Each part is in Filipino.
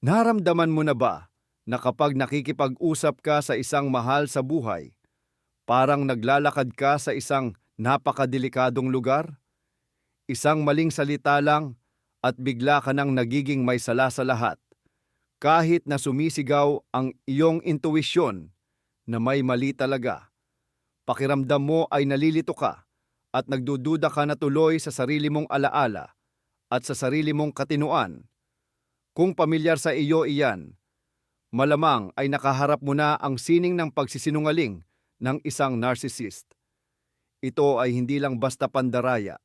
Naramdaman mo na ba na kapag nakikipag-usap ka sa isang mahal sa buhay, parang naglalakad ka sa isang napakadelikadong lugar? Isang maling salita lang at bigla ka nang nagiging may sala sa lahat, kahit na sumisigaw ang iyong intuwisyon na may mali talaga. Pakiramdam mo ay nalilito ka at nagdududa ka na tuloy sa sarili mong alaala at sa sarili mong katinoan. Kung pamilyar sa iyo iyan, malamang ay nakaharap mo na ang sining ng pagsisinungaling ng isang narcissist. Ito ay hindi lang basta pandaraya.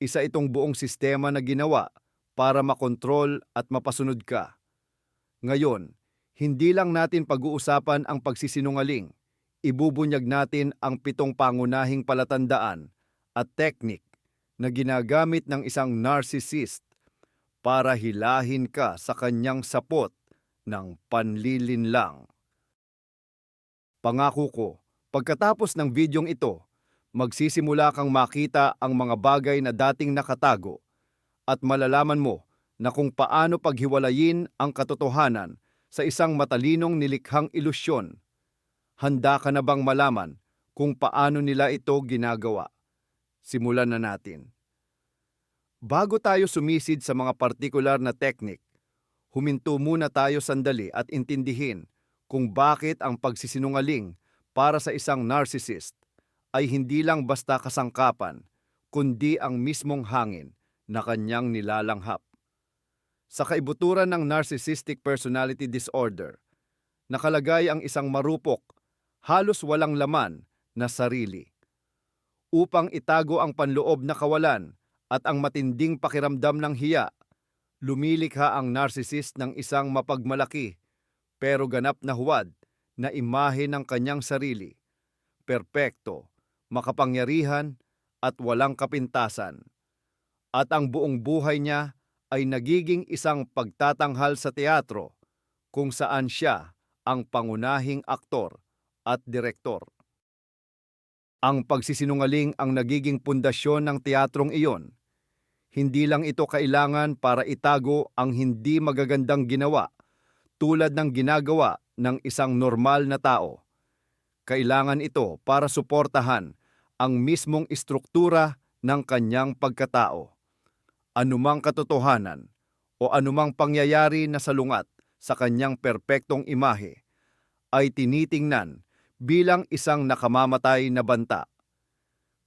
Isa itong buong sistema na ginawa para makontrol at mapasunod ka. Ngayon, hindi lang natin pag-uusapan ang pagsisinungaling. Ibubunyag natin ang 7 pangunahing palatandaan at teknik na ginagamit ng isang narcissist para hilahin ka sa kanyang sapot ng panlilinlang. Pangako ko, pagkatapos ng videong ito, magsisimula kang makita ang mga bagay na dating nakatago at malalaman mo na kung paano paghiwalayin ang katotohanan sa isang matalinong nilikhang ilusyon. Handa ka na bang malaman kung paano nila ito ginagawa? Simulan na natin. Bago tayo sumisid sa mga partikular na teknik, huminto muna tayo sandali at intindihin kung bakit ang pagsisinungaling para sa isang narcissist ay hindi lang basta kasangkapan, kundi ang mismong hangin na kanyang nilalanghap. Sa kaibuturan ng narcissistic personality disorder, nakalagay ang isang marupok, halos walang laman na sarili. Upang itago ang panloob na kawalan at ang matinding pakiramdam ng hiya, lumilikha ang narcissist ng isang mapagmalaki pero ganap na huwad na imahe ng kanyang sarili. Perpekto, makapangyarihan at walang kapintasan. At ang buong buhay niya ay nagiging isang pagtatanghal sa teatro kung saan siya ang pangunahing aktor at direktor. Ang pagsisinungaling ang nagiging pundasyon ng teatrong iyon. Hindi lang ito kailangan para itago ang hindi magagandang ginawa tulad ng ginagawa ng isang normal na tao. Kailangan ito para suportahan ang mismong istruktura ng kanyang pagkatao. Anumang katotohanan o anumang pangyayari na salungat sa kanyang perpektong imahe ay tinitingnan bilang isang nakamamatay na banta.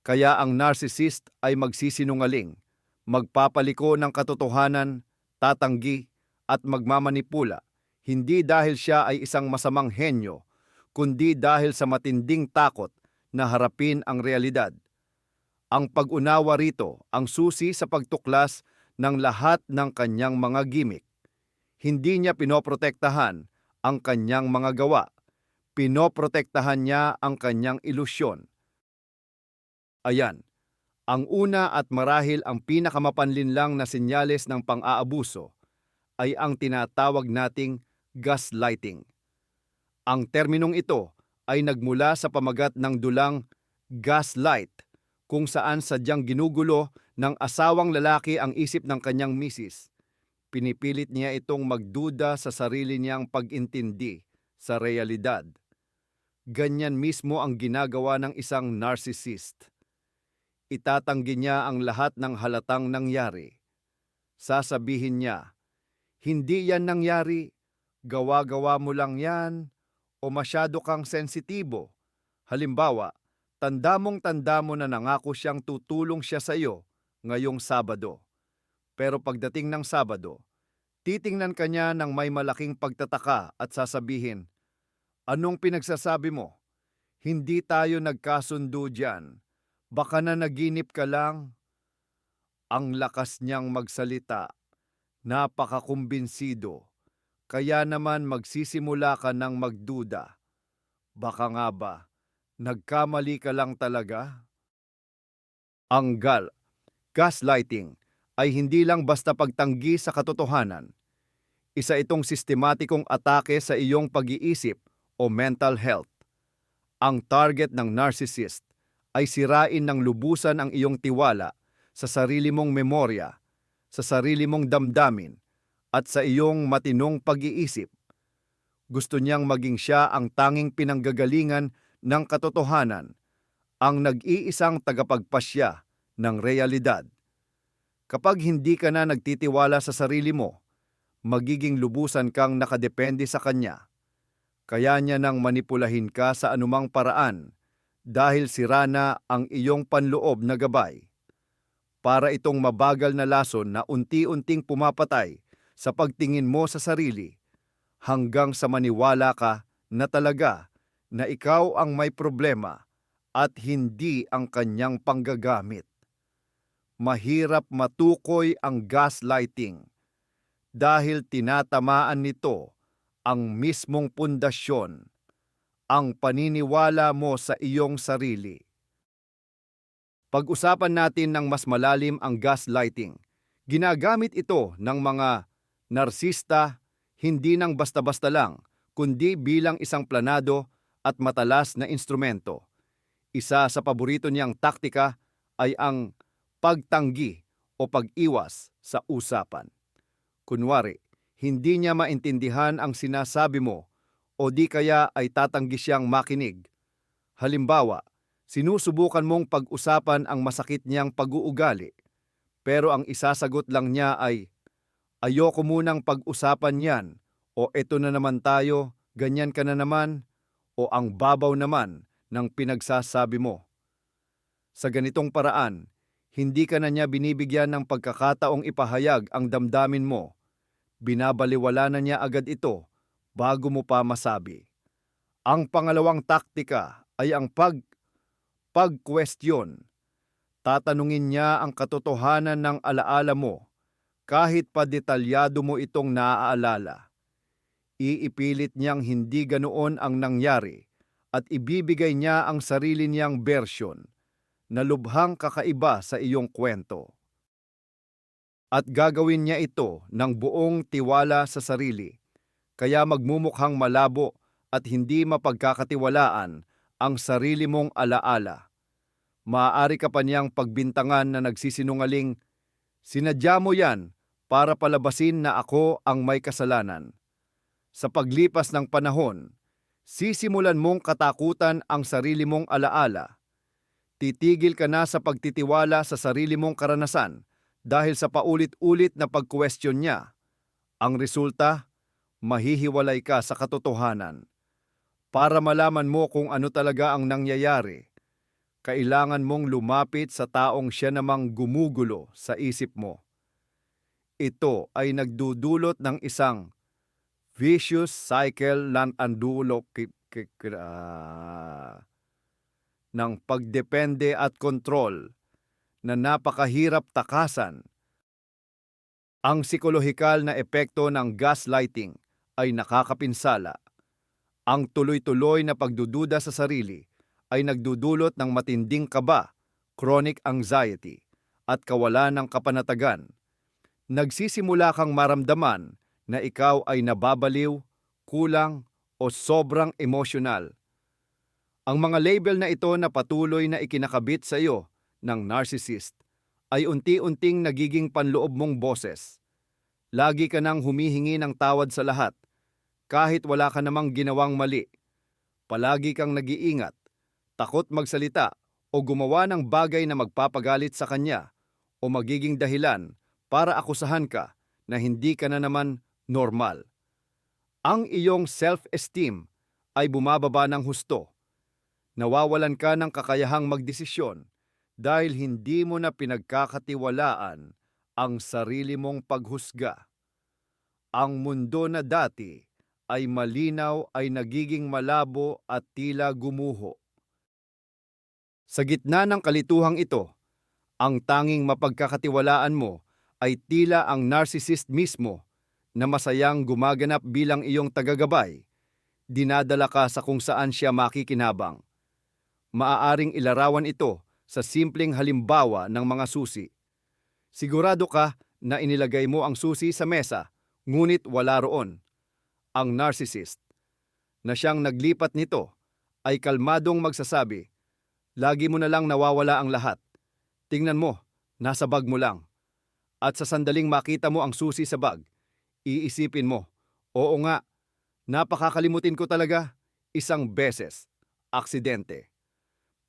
Kaya ang narcissist ay magsisinungaling, magpapaliko ng katotohanan, tatanggi at magmamanipula, hindi dahil siya ay isang masamang henyo, kundi dahil sa matinding takot na harapin ang realidad. Ang pag-unawa rito ang susi sa pagtuklas ng lahat ng kanyang mga gimmick. Hindi niya pinoprotektahan ang kanyang mga gawa. Pinoprotektahan niya ang kanyang ilusyon. Ayan, ang una at marahil ang pinakamapanlinlang na senyales ng pang-aabuso ay ang tinatawag nating gaslighting. Ang terminong ito ay nagmula sa pamagat ng dulang gaslight, kung saan sadyang ginugulo ng asawang lalaki ang isip ng kanyang misis. Pinipilit niya itong magduda sa sarili niyang pag-intindi sa realidad. Ganyan mismo ang ginagawa ng isang narcissist. Itatanggi niya ang lahat ng halatang nangyari. Sasabihin niya, hindi yan nangyari, gawa-gawa mo lang yan, o masyado kang sensitibo. Halimbawa, tanda mo na nangako siyang tutulong siya sa iyo ngayong Sabado. Pero pagdating ng Sabado, titingnan ka niya ng may malaking pagtataka at sasabihin, anong pinagsasabi mo? Hindi tayo nagkasundo diyan. Baka na naginip ka lang. Ang lakas niyang magsalita. Napakakumbinsido. Kaya naman magsisimula ka ng magduda. Baka nga ba, nagkamali ka lang talaga? Ang gaslighting ay hindi lang basta pagtanggi sa katotohanan. Isa itong sistematikong atake sa iyong pag-iisip o mental health. Ang target ng narcissist ay sirain ng lubusan ang iyong tiwala sa sarili mong memorya, sa sarili mong damdamin, at sa iyong matinong pag-iisip. Gusto niyang maging siya ang tanging pinanggagalingan ng katotohanan, ang nag-iisang tagapagpasya ng realidad. Kapag hindi ka na nagtitiwala sa sarili mo, magiging lubusan kang nakadepende sa kanya. Kaya niya nang manipulahin ka sa anumang paraan dahil sira na ang iyong panloob na gabay. Para itong mabagal na lason na unti-unting pumapatay sa pagtingin mo sa sarili hanggang sa maniwala ka na talaga na ikaw ang may problema at hindi ang kanyang panggagamit. Mahirap matukoy ang gaslighting dahil tinatamaan nito ang mismong pundasyon, ang paniniwala mo sa iyong sarili. Pag-usapan natin ng mas malalim ang gaslighting. Ginagamit ito ng mga narsista hindi nang basta-basta lang, kundi bilang isang planado at matalas na instrumento. Isa sa paborito niyang taktika ay ang pagtanggi o pag-iwas sa usapan. Kunwari, hindi niya maintindihan ang sinasabi mo o di kaya ay tatanggi siyang makinig. Halimbawa, sinusubukan mong pag-usapan ang masakit niyang pag-uugali, pero ang isasagot lang niya ay, "Ayoko munang pag-usapan yan," o "Eto na naman tayo, ganyan ka na naman," o "Ang babaw naman ng pinagsasabi mo." Sa ganitong paraan, hindi ka na niya binibigyan ng pagkakataong ipahayag ang damdamin mo. Binabaliwala na niya agad ito bago mo pa masabi. Ang pangalawang taktika ay ang pag-question. Tatanungin niya ang katotohanan ng alaala mo kahit pa detalyado mo itong naaalala. Iipilit niyang hindi ganoon ang nangyari at ibibigay niya ang sarili niyang bersyon na lubhang kakaiba sa iyong kwento. At gagawin niya ito ng buong tiwala sa sarili, kaya magmumukhang malabo at hindi mapagkakatiwalaan ang sarili mong alaala. Maaari ka pa niyang pagbintangan na nagsisinungaling, "Sinadya mo yan para palabasin na ako ang may kasalanan." Sa paglipas ng panahon, sisimulan mong katakutan ang sarili mong alaala. Titigil ka na sa pagtitiwala sa sarili mong karanasan dahil sa paulit-ulit na pag-question niya. Ang resulta, mahihiwalay ka sa katotohanan. Para malaman mo kung ano talaga ang nangyayari, kailangan mong lumapit sa taong siya namang gumugulo sa isip mo. Ito ay nagdudulot ng isang vicious cycle ng pagdepende at kontrol na napakahirap takasan. Ang psikolohikal na epekto ng gaslighting ay nakakapinsala. Ang tuloy-tuloy na pagdududa sa sarili ay nagdudulot ng matinding kaba, chronic anxiety, at kawalan ng kapanatagan. Nagsisimula kang maramdaman na ikaw ay nababaliw, kulang, o sobrang emosyonal. Ang mga label na ito na patuloy na ikinakabit sa iyo ng narcissist ay unti-unting nagiging panloob mong boses. Lagi ka nang humihingi ng tawad sa lahat, kahit wala ka namang ginawang mali. Palagi kang nag-iingat, takot magsalita o gumawa ng bagay na magpapagalit sa kanya o magiging dahilan para akusahan ka na hindi ka na naman normal. Ang iyong self-esteem ay bumababa ng husto. Nawawalan ka ng kakayahang magdesisyon dahil hindi mo na pinagkakatiwalaan ang sarili mong paghusga. Ang mundo na dati ay malinaw ay nagiging malabo at tila gumuho. Sa gitna ng kalituhang ito, ang tanging mapagkakatiwalaan mo ay tila ang narcissist mismo na masayang gumaganap bilang iyong tagagabay. Dinadala ka sa kung saan siya makikinabang. Maaaring ilarawan ito sa simpleng halimbawa ng mga susi. Sigurado ka na inilagay mo ang susi sa mesa, ngunit wala roon. Ang narcissist, na siyang naglipat nito, ay kalmadong magsasabi, "Lagi mo na lang nawawala ang lahat. Tingnan mo, nasa bag mo lang." At sa sandaling makita mo ang susi sa bag, Iisipin mo, oo nga, napakakalimutin ko talaga, isang beses, aksidente.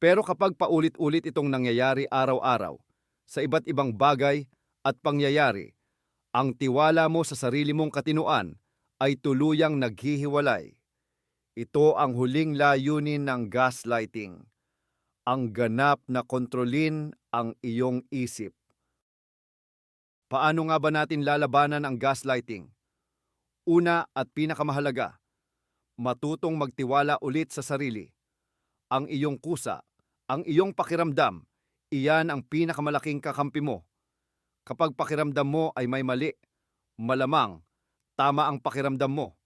Pero kapag paulit-ulit itong nangyayari araw-araw, sa iba't ibang bagay at pangyayari, ang tiwala mo sa sarili mong katinuan ay tuluyang naghihiwalay. Ito ang huling layunin ng gaslighting, ang ganap na kontrolin ang iyong isip. Paano nga ba natin lalabanan ang gaslighting? Una at pinakamahalaga, matutong magtiwala ulit sa sarili. Ang iyong kusa, ang iyong pakiramdam, iyan ang pinakamalaking kakampi mo. Kapag pakiramdam mo ay may mali, malamang tama ang pakiramdam mo.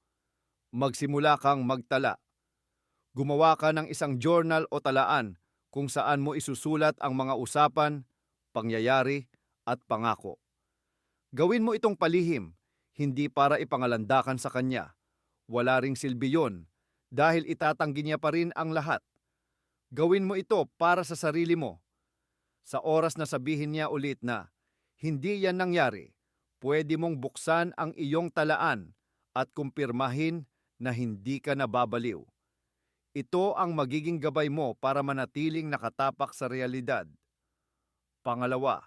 Magsimula kang magtala. Gumawa ka ng isang journal o talaan kung saan mo isusulat ang mga usapan, pangyayari at pangako. Gawin mo itong palihim, hindi para ipangalandakan sa kanya. Wala ring silbi yun dahil itatanggi niya pa rin ang lahat. Gawin mo ito para sa sarili mo. Sa oras na sabihin niya ulit na hindi yan nangyari, pwede mong buksan ang iyong talaan at kumpirmahin na hindi ka nababaliw. Ito ang magiging gabay mo para manatiling nakatapak sa realidad. Pangalawa,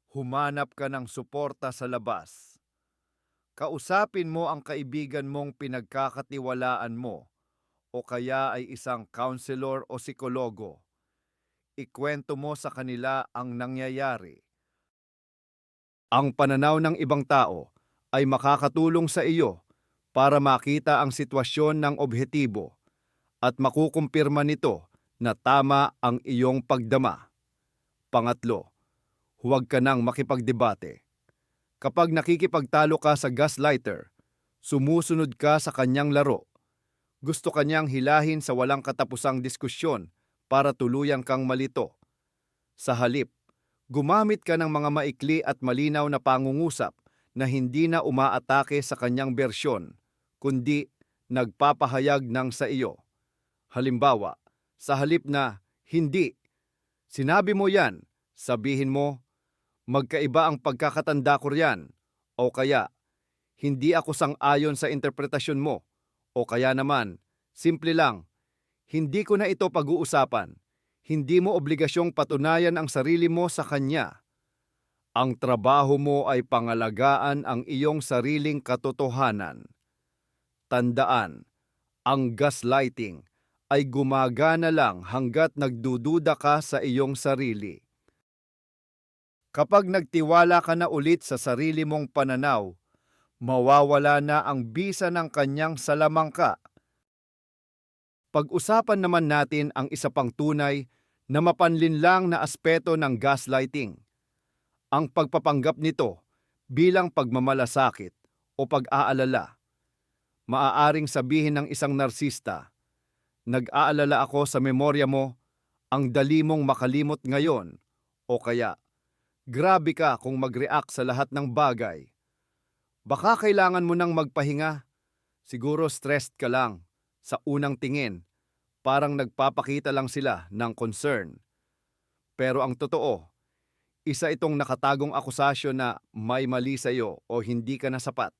humanap ka ng suporta sa labas. Kausapin mo ang kaibigan mong pinagkakatiwalaan mo o kaya ay isang counselor o psikologo. Ikwento mo sa kanila ang nangyayari. Ang pananaw ng ibang tao ay makakatulong sa iyo para makita ang sitwasyon ng objetibo at makukumpirma nito na tama ang iyong pagdama. Pangatlo, huwag ka nang makipagdebate. Kapag nakikipagtalo ka sa gaslighter, sumusunod ka sa kanyang laro. Gusto kanyang hilahin sa walang katapusang diskusyon para tuluyang kang malito. Sa halip, gumamit ka ng mga maikli at malinaw na pangungusap na hindi na umaatake sa kanyang bersyon, kundi nagpapahayag ng sa iyo. Halimbawa, sa halip na, hindi, sinabi mo yan, sabihin mo, magkaiba ang pagkakatanda ko riyan, o kaya, hindi ako sang-ayon sa interpretasyon mo, o kaya naman, simple lang, hindi ko na ito pag-uusapan, hindi mo obligasyong patunayan ang sarili mo sa kanya. Ang trabaho mo ay pangalagaan ang iyong sariling katotohanan. Tandaan, ang gaslighting ay gumagana lang hanggat nagdududa ka sa iyong sarili. Kapag nagtiwala ka na ulit sa sarili mong pananaw, mawawala na ang bisa ng kanyang salamangka. Pag-usapan naman natin ang isa pang tunay na mapanlinlang na aspeto ng gaslighting. Ang pagpapanggap nito bilang pagmamalasakit o pag-aalala. Maaaring sabihin ng isang narsista, nag-aalala ako sa memorya mo, ang dali mong makalimot ngayon, o kaya, grabe ka kung mag-react sa lahat ng bagay. Baka kailangan mo nang magpahinga. Siguro stressed ka lang. Sa unang tingin, parang nagpapakita lang sila ng concern. Pero ang totoo, isa itong nakatagong akusasyon na may mali sa iyo o hindi ka na sapat.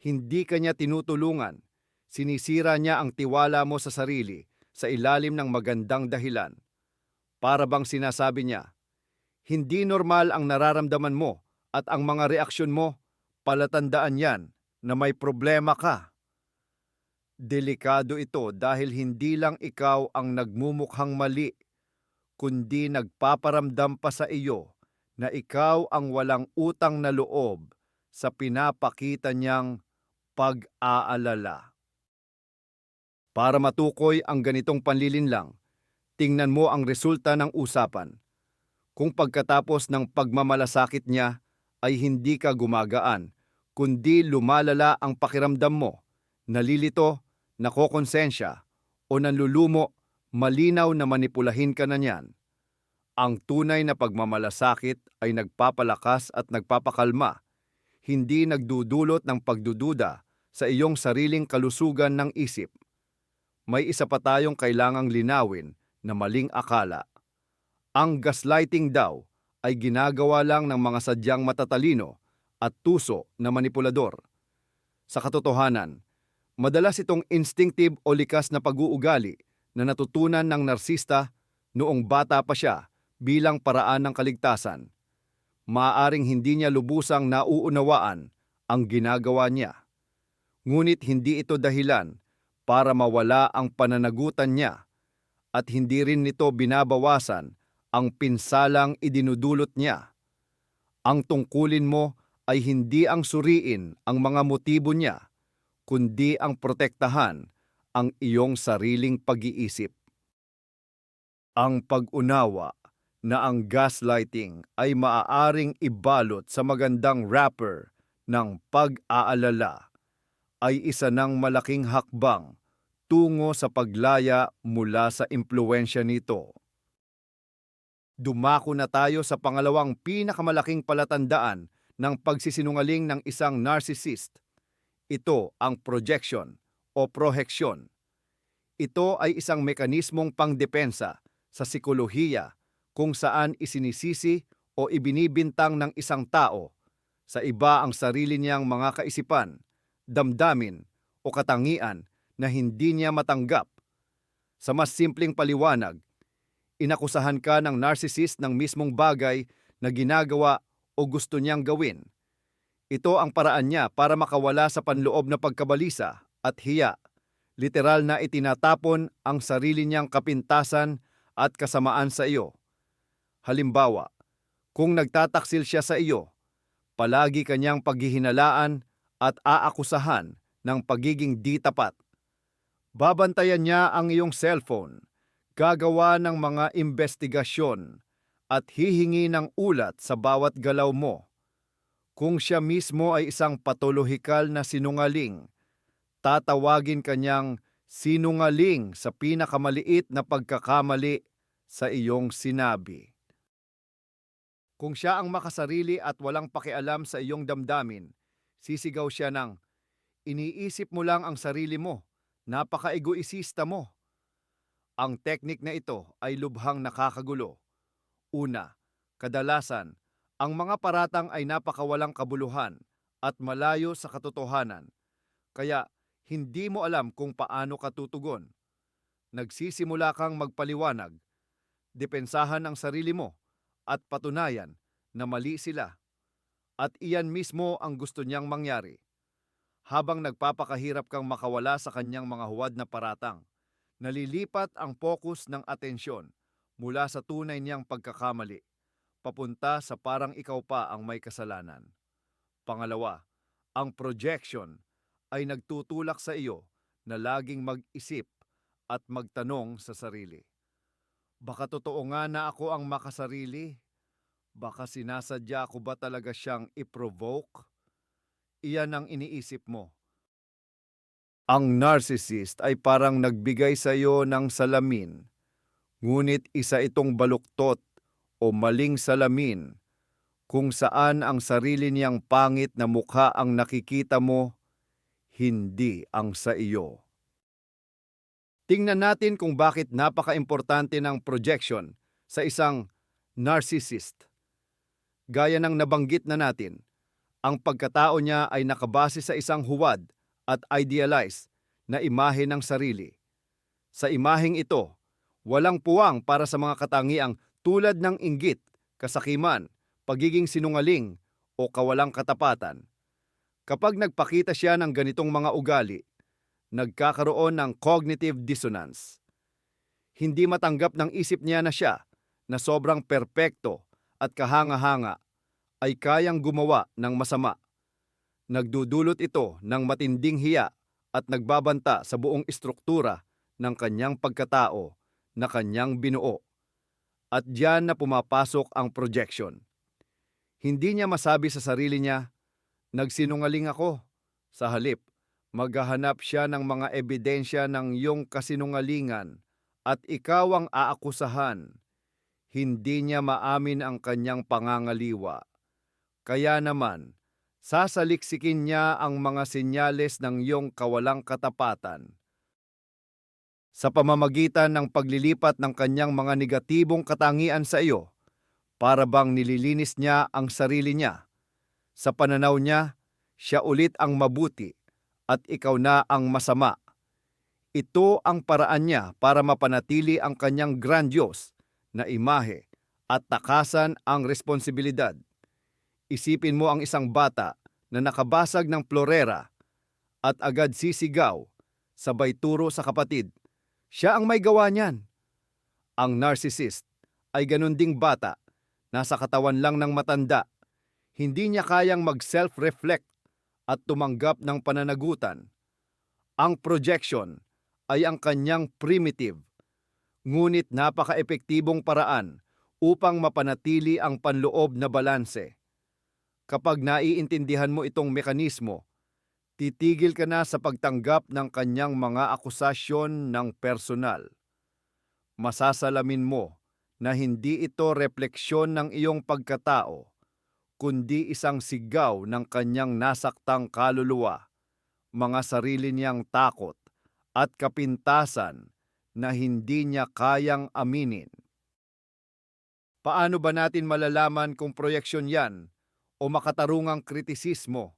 Hindi ka niya tinutulungan. Sinisira niya ang tiwala mo sa sarili sa ilalim ng magandang dahilan. Para bang sinasabi niya, hindi normal ang nararamdaman mo at ang mga reaksyon mo, palatandaan yan na may problema ka. Delikado ito dahil hindi lang ikaw ang nagmumukhang mali, kundi nagpaparamdam pa sa iyo na ikaw ang walang utang na loob sa pinapakita niyang pag-aalala. Para matukoy ang ganitong panlilinlang, tingnan mo ang resulta ng usapan. Kung pagkatapos ng pagmamalasakit niya ay hindi ka gumagaan, kundi lumalala ang pakiramdam mo, nalilito, nakokonsensya, o nanlulumo, malinaw na manipulahin ka na niyan. Ang tunay na pagmamalasakit ay nagpapalakas at nagpapakalma, hindi nagdudulot ng pagdududa sa iyong sariling kalusugan ng isip. May isa pa tayong kailangang linawin na maling akala. Ang gaslighting daw ay ginagawa lang ng mga sadyang matatalino at tuso na manipulador. Sa katotohanan, madalas itong instinctive o likas na pag-uugali na natutunan ng narsista noong bata pa siya bilang paraan ng kaligtasan. Maaaring hindi niya lubusang nauunawaan ang ginagawa niya. Ngunit hindi ito dahilan para mawala ang pananagutan niya at hindi rin nito binabawasan ang pinsalang idinudulot niya. Ang tungkulin mo ay hindi ang suriin ang mga motibo niya, kundi ang protektahan ang iyong sariling pag-iisip. Ang pag-unawa na ang gaslighting ay maaaring ibalot sa magandang wrapper ng pag-aalala ay isa ng malaking hakbang tungo sa paglaya mula sa impluwensya nito. Dumako na tayo sa pangalawang pinakamalaking palatandaan ng pagsisinungaling ng isang narcissist. Ito ang projection o proheksyon. Ito ay isang mekanismong pangdepensa sa sikolohiya kung saan isinisisi o ibinibintang ng isang tao sa iba ang sarili niyang mga kaisipan, damdamin o katangian na hindi niya matanggap. Sa mas simpleng paliwanag, inakusahan ka ng narcissist ng mismong bagay na ginagawa o gusto niyang gawin. Ito ang paraan niya para makawala sa panloob na pagkabalisa at hiya. Literal na itinatapon ang sarili niyang kapintasan at kasamaan sa iyo. Halimbawa, kung nagtataksil siya sa iyo, palagi kanyang paghihinalaan at aakusahan ng pagiging di tapat. Babantayan niya ang iyong cellphone, gagawa ng mga investigasyon at hihingi ng ulat sa bawat galaw mo. Kung siya mismo ay isang patolohikal na sinungaling, tatawagin kanyang sinungaling sa pinakamaliit na pagkakamali sa iyong sinabi. Kung siya ang makasarili at walang pakialam sa iyong damdamin, sisigaw siya ng, "Iniisip mo lang ang sarili mo, napaka-egoisista mo." Ang teknik na ito ay lubhang nakakagulo. Una, kadalasan, ang mga paratang ay napakawalang kabuluhan at malayo sa katotohanan, kaya hindi mo alam kung paano ka tutugon. Nagsisimula kang magpaliwanag, depensahan ang sarili mo, at patunayan na mali sila. At iyan mismo ang gusto niyang mangyari. Habang nagpapakahirap kang makawala sa kanyang mga huwad na paratang, nalilipat ang focus ng atensyon mula sa tunay niyang pagkakamali, papunta sa parang ikaw pa ang may kasalanan. Pangalawa, ang projection ay nagtutulak sa iyo na laging mag-isip at magtanong sa sarili. Baka totoo nga na ako ang makasarili? Baka sinasadya ko ba talaga siyang i-provoke? Iyan ang iniisip mo. Ang narcissist ay parang nagbigay sa iyo ng salamin, ngunit isa itong baluktot o maling salamin kung saan ang sarili niyang pangit na mukha ang nakikita mo, hindi ang sa iyo. Tingnan natin kung bakit napaka-importante ng projection sa isang narcissist. Gaya ng nabanggit na natin, ang pagkatao niya ay nakabase sa isang huwad at idealized na imahe ng sarili. Sa imaheng ito, walang puwang para sa mga katangiang tulad ng inggit, kasakiman, pagiging sinungaling o kawalang katapatan. Kapag nagpakita siya ng ganitong mga ugali, nagkakaroon ng cognitive dissonance. Hindi matanggap ng isip niya na siya, na sobrang perpekto at kahanga-hanga, ay kayang gumawa ng masama. Nagdudulot ito ng matinding hiya at nagbabanta sa buong istruktura ng kanyang pagkatao na kanyang binuo. At diyan na pumapasok ang projection. Hindi niya masabi sa sarili niya, "Nagsinungaling ako." Sa halip, maghahanap siya ng mga ebidensya ng iyong kasinungalingan at ikaw ang aakusahan. Hindi niya maamin ang kanyang pangangaliwa. Kaya naman, sasaliksikin niya ang mga senyales ng iyong kawalang katapatan. Sa pamamagitan ng paglilipat ng kanyang mga negatibong katangian sa iyo, para bang nililinis niya ang sarili niya. Sa pananaw niya, siya ulit ang mabuti at ikaw na ang masama. Ito ang paraan niya para mapanatili ang kanyang grandiose na imahe at takasan ang responsibilidad. Isipin mo ang isang bata na nakabasag ng plorera at agad sisigaw, sabay turo sa kapatid. Siya ang may gawa niyan. Ang narcissist ay ganun ding bata, nasa katawan lang ng matanda. Hindi niya kayang mag-self-reflect at tumanggap ng pananagutan. Ang projection ay ang kanyang primitive, ngunit napaka-epektibong paraan upang mapanatili ang panloob na balanse. Kapag naiintindihan mo itong mekanismo, titigil ka na sa pagtanggap ng kanyang mga akusasyon ng personal. Masasalamin mo na hindi ito refleksyon ng iyong pagkatao, kundi isang sigaw ng kanyang nasaktang kaluluwa, mga sarili niyang takot at kapintasan na hindi niya kayang aminin. Paano ba natin malalaman kung proyeksyon yan o makatarungang kritisismo?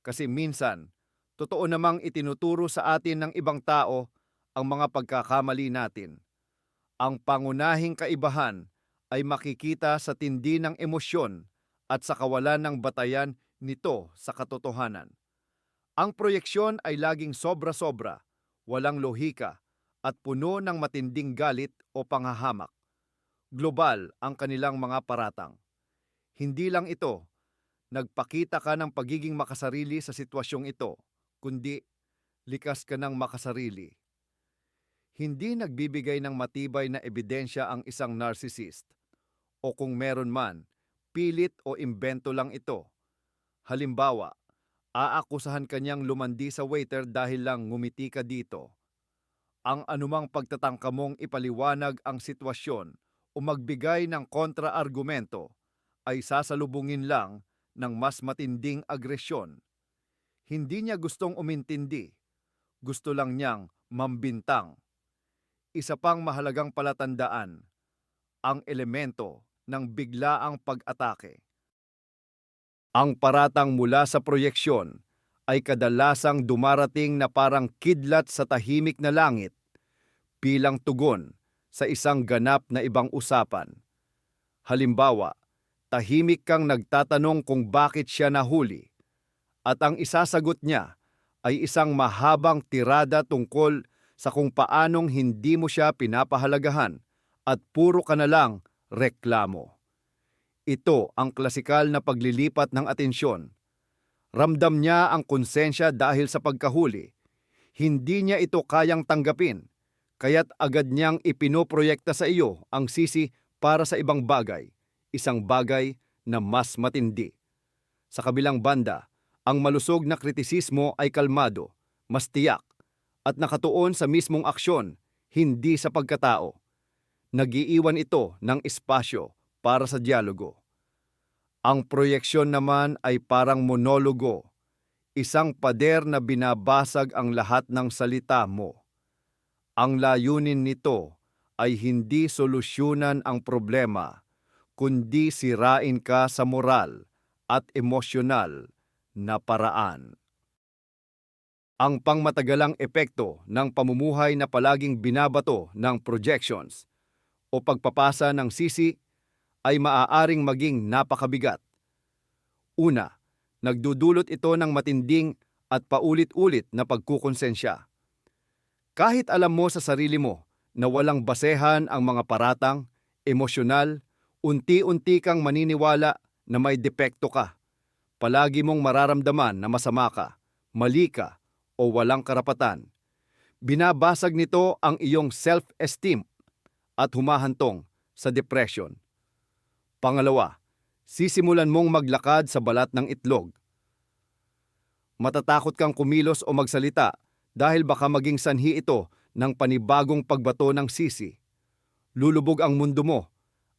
Kasi minsan, totoo namang itinuturo sa atin ng ibang tao ang mga pagkakamali natin. Ang pangunahing kaibahan ay makikita sa tindi ng emosyon at sa kawalan ng batayan nito sa katotohanan. Ang proyeksyon ay laging sobra-sobra, walang lohika, at puno ng matinding galit o panghahamak. Global ang kanilang mga paratang. Hindi lang ito, nagpakita ka ng pagiging makasarili sa sitwasyong ito, kundi likas ka ng makasarili. Hindi nagbibigay ng matibay na ebidensya ang isang narcissist, o kung meron man, pilit o imbento lang ito. Halimbawa, aakusahan kanyang lumandi sa waiter dahil lang ngumiti ka dito. Ang anumang pagtatangka mong ipaliwanag ang sitwasyon o magbigay ng kontra-argumento ay sasalubungin lang ng mas matinding agresyon. Hindi niya gustong umintindi, gusto lang niyang mambintang. Isa pang mahalagang palatandaan, ang elemento ng biglaang pag-atake. Ang paratang mula sa proyeksyon ay kadalasang dumarating na parang kidlat sa tahimik na langit bilang tugon sa isang ganap na ibang usapan. Halimbawa, tahimik kang nagtatanong kung bakit siya nahuli at ang isasagot niya ay isang mahabang tirada tungkol sa kung paanong hindi mo siya pinapahalagahan at puro ka na lang reklamo. Ito ang klasikal na paglilipat ng atensyon. Ramdam niya ang konsensya dahil sa pagkahuli. Hindi niya ito kayang tanggapin, kaya't agad niyang ipinoproyekta sa iyo ang sisi para sa ibang bagay, isang bagay na mas matindi. Sa kabilang banda, ang malusog na kritisismo ay kalmado, mas tiyak, at nakatuon sa mismong aksyon, hindi sa pagkatao. Nag-iiwan ito ng espasyo para sa dialogo. Ang proyeksyon naman ay parang monologo, isang pader na binabasag ang lahat ng salita mo. Ang layunin nito ay hindi solusyonan ang problema, kundi sirain ka sa moral at emosyonal na paraan. Ang pangmatagalang epekto ng pamumuhay na palaging binabato ng projections o pagpapasa ng sisi ay maaaring maging napakabigat. Una, nagdudulot ito ng matinding at paulit-ulit na pagkukonsensya. Kahit alam mo sa sarili mo na walang basehan ang mga paratang, emosyonal, unti-unti kang maniniwala na may depekto ka. Palagi mong mararamdaman na masama ka, mali ka, o walang karapatan. Binabasag nito ang iyong self-esteem at humahantong sa depression. Pangalawa, sisimulan mong maglakad sa balat ng itlog. Matatakot kang kumilos o magsalita dahil baka maging sanhi ito ng panibagong pagbato ng sisi. Lulubog ang mundo mo,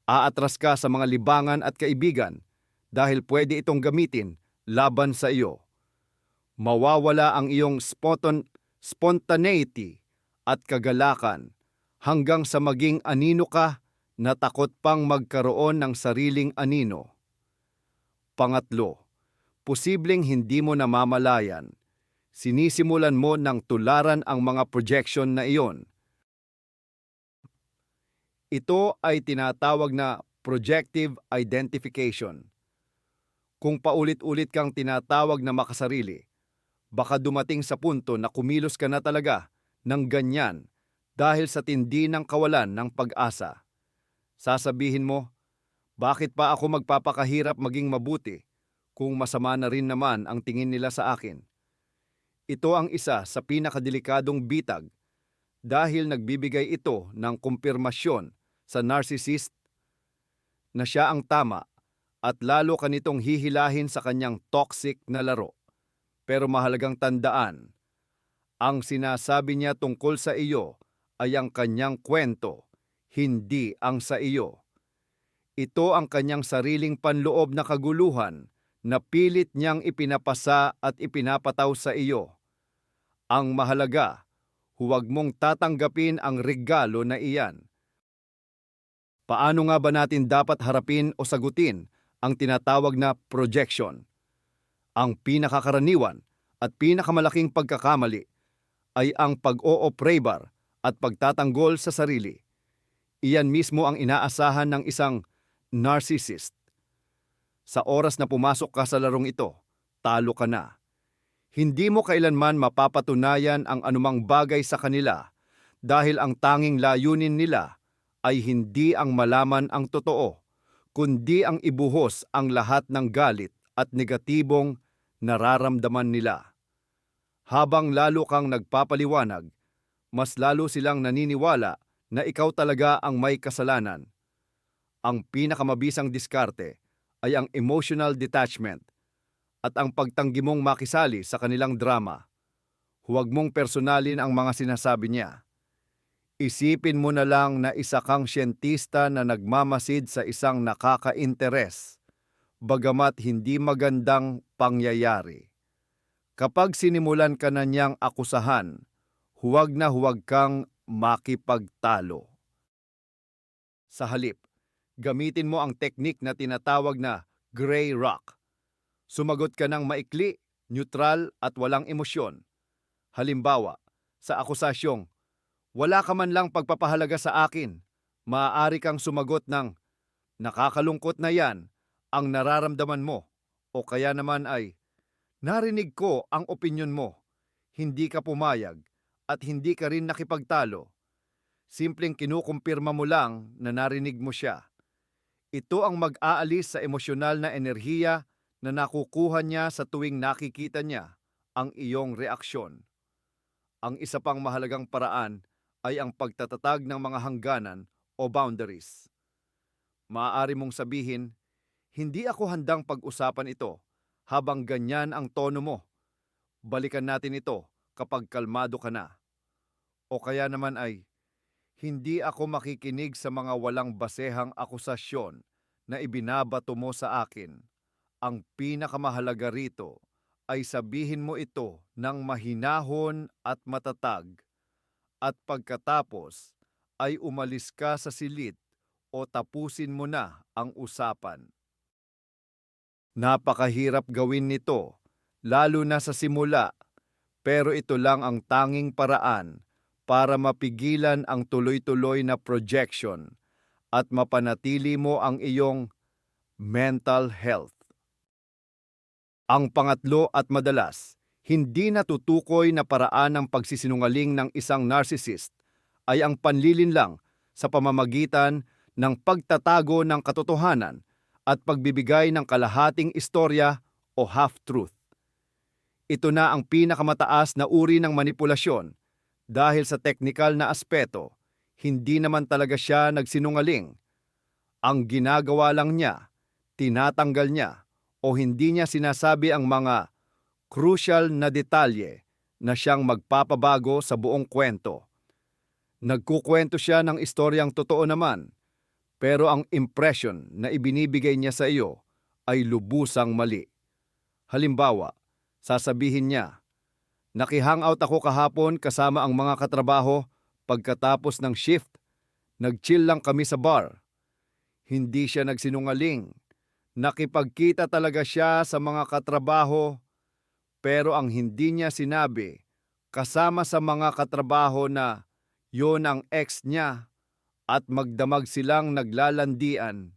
aatras ka sa mga libangan at kaibigan dahil pwede itong gamitin laban sa iyo. Mawawala ang iyong spontaneity at kagalakan hanggang sa maging anino ka na takot pang magkaroon ng sariling anino. Pangatlo, posibleng hindi mo namamalayan, Sinisimulan mo ng tularan ang mga projection na iyon. Ito ay tinatawag na projective identification. Kung paulit-ulit kang tinatawag na makasarili, baka dumating sa punto na kumilos ka na talaga ng ganyan dahil sa tindi ng kawalan ng pag-asa. Sasabihin mo, bakit pa ako magpapakahirap maging mabuti kung masama na rin naman ang tingin nila sa akin? Ito ang isa sa pinakadelikadong bitag dahil nagbibigay ito ng kumpirmasyon sa narcissist na siya ang tama at lalo ka nitong hihilahin sa kanyang toxic na laro. Pero mahalagang tandaan, ang sinasabi niya tungkol sa iyo ay ang kanyang kwento, hindi ang sa iyo. Ito ang kanyang sariling panloob na kaguluhan na pilit niyang ipinapasa at ipinapataw sa iyo. Ang mahalaga, huwag mong tatanggapin ang regalo na iyan. Paano nga ba natin dapat harapin o sagutin ang tinatawag na projection? Ang pinakakaraniwan at pinakamalaking pagkakamali ay ang pag-o-oprebar at pagtatanggol sa sarili. Iyan mismo ang inaasahan ng isang narcissist. Sa oras na pumasok ka sa larong ito, talo ka na. Hindi mo kailanman mapapatunayan ang anumang bagay sa kanila dahil ang tanging layunin nila ay hindi ang malaman ang totoo, kundi ang ibuhos ang lahat ng galit at negatibong nararamdaman nila. Habang lalo kang nagpapaliwanag, mas lalo silang naniniwala na ikaw talaga ang may kasalanan. Ang pinakamabisang diskarte ay ang emotional detachment at ang pagtanggi mong makisali sa kanilang drama. Huwag mong personalin ang mga sinasabi niya. Isipin mo na lang na isa kang siyentista na nagmamasid sa isang nakaka-interes, bagamat hindi magandang pangyayari. Kapag sinimulan ka na niyang akusahan, huwag na huwag kang makipagtalo. Sa halip, gamitin mo ang teknik na tinatawag na gray rock. Sumagot ka ng maikli, neutral at walang emosyon. Halimbawa, sa akusasyong, wala ka man lang pagpapahalaga sa akin, maaari kang sumagot ng, nakakalungkot na yan, ang nararamdaman mo, o kaya naman ay, narinig ko ang opinyon mo, hindi ka pumayag, at hindi ka rin nakipagtalo. Simpleng kinukumpirma mo lang na narinig mo siya. Ito ang mag-aalis sa emosyonal na enerhiya na nakukuha niya sa tuwing nakikita niya ang iyong reaksyon. Ang isa pang mahalagang paraan ay ang pagtatatag ng mga hangganan o boundaries. Maaari mong sabihin, hindi ako handang pag-usapan ito habang ganyan ang tono mo. Balikan natin ito kapag kalmado ka na. O kaya naman ay, hindi ako makikinig sa mga walang basehang akusasyon na ibinabato mo sa akin. Ang pinakamahalaga rito ay sabihin mo ito ng mahinahon at matatag. At pagkatapos ay umalis ka sa silid o tapusin mo na ang usapan. Napakahirap gawin nito, lalo na sa simula, pero ito lang ang tanging paraan para mapigilan ang tuloy-tuloy na projection at mapanatili mo ang iyong mental health. Ang pangatlo at madalas, hindi natutukoy na paraan ng pagsisinungaling ng isang narcissist ay ang panlilinlang sa pamamagitan ng pagtatago ng katotohanan at pagbibigay ng kalahating istorya o half-truth. Ito na ang pinakamataas na uri ng manipulasyon dahil sa teknikal na aspeto, hindi naman talaga siya nagsinungaling. Ang ginagawa lang niya, tinatanggal niya o hindi niya sinasabi ang mga crucial na detalye na siyang magpapabago sa buong kwento. Nagkukwento siya ng istoryang totoo naman, pero ang impression na ibinibigay niya sa iyo ay lubusang mali. Halimbawa, sasabihin niya, nakihangout ako kahapon kasama ang mga katrabaho pagkatapos ng shift. Nag-chill lang kami sa bar. Hindi siya nagsinungaling. Nakipagkita talaga siya sa mga katrabaho, Pero ang hindi niya sinabi, kasama sa mga katrabaho na yon ang ex niya at magdamag silang naglalandian.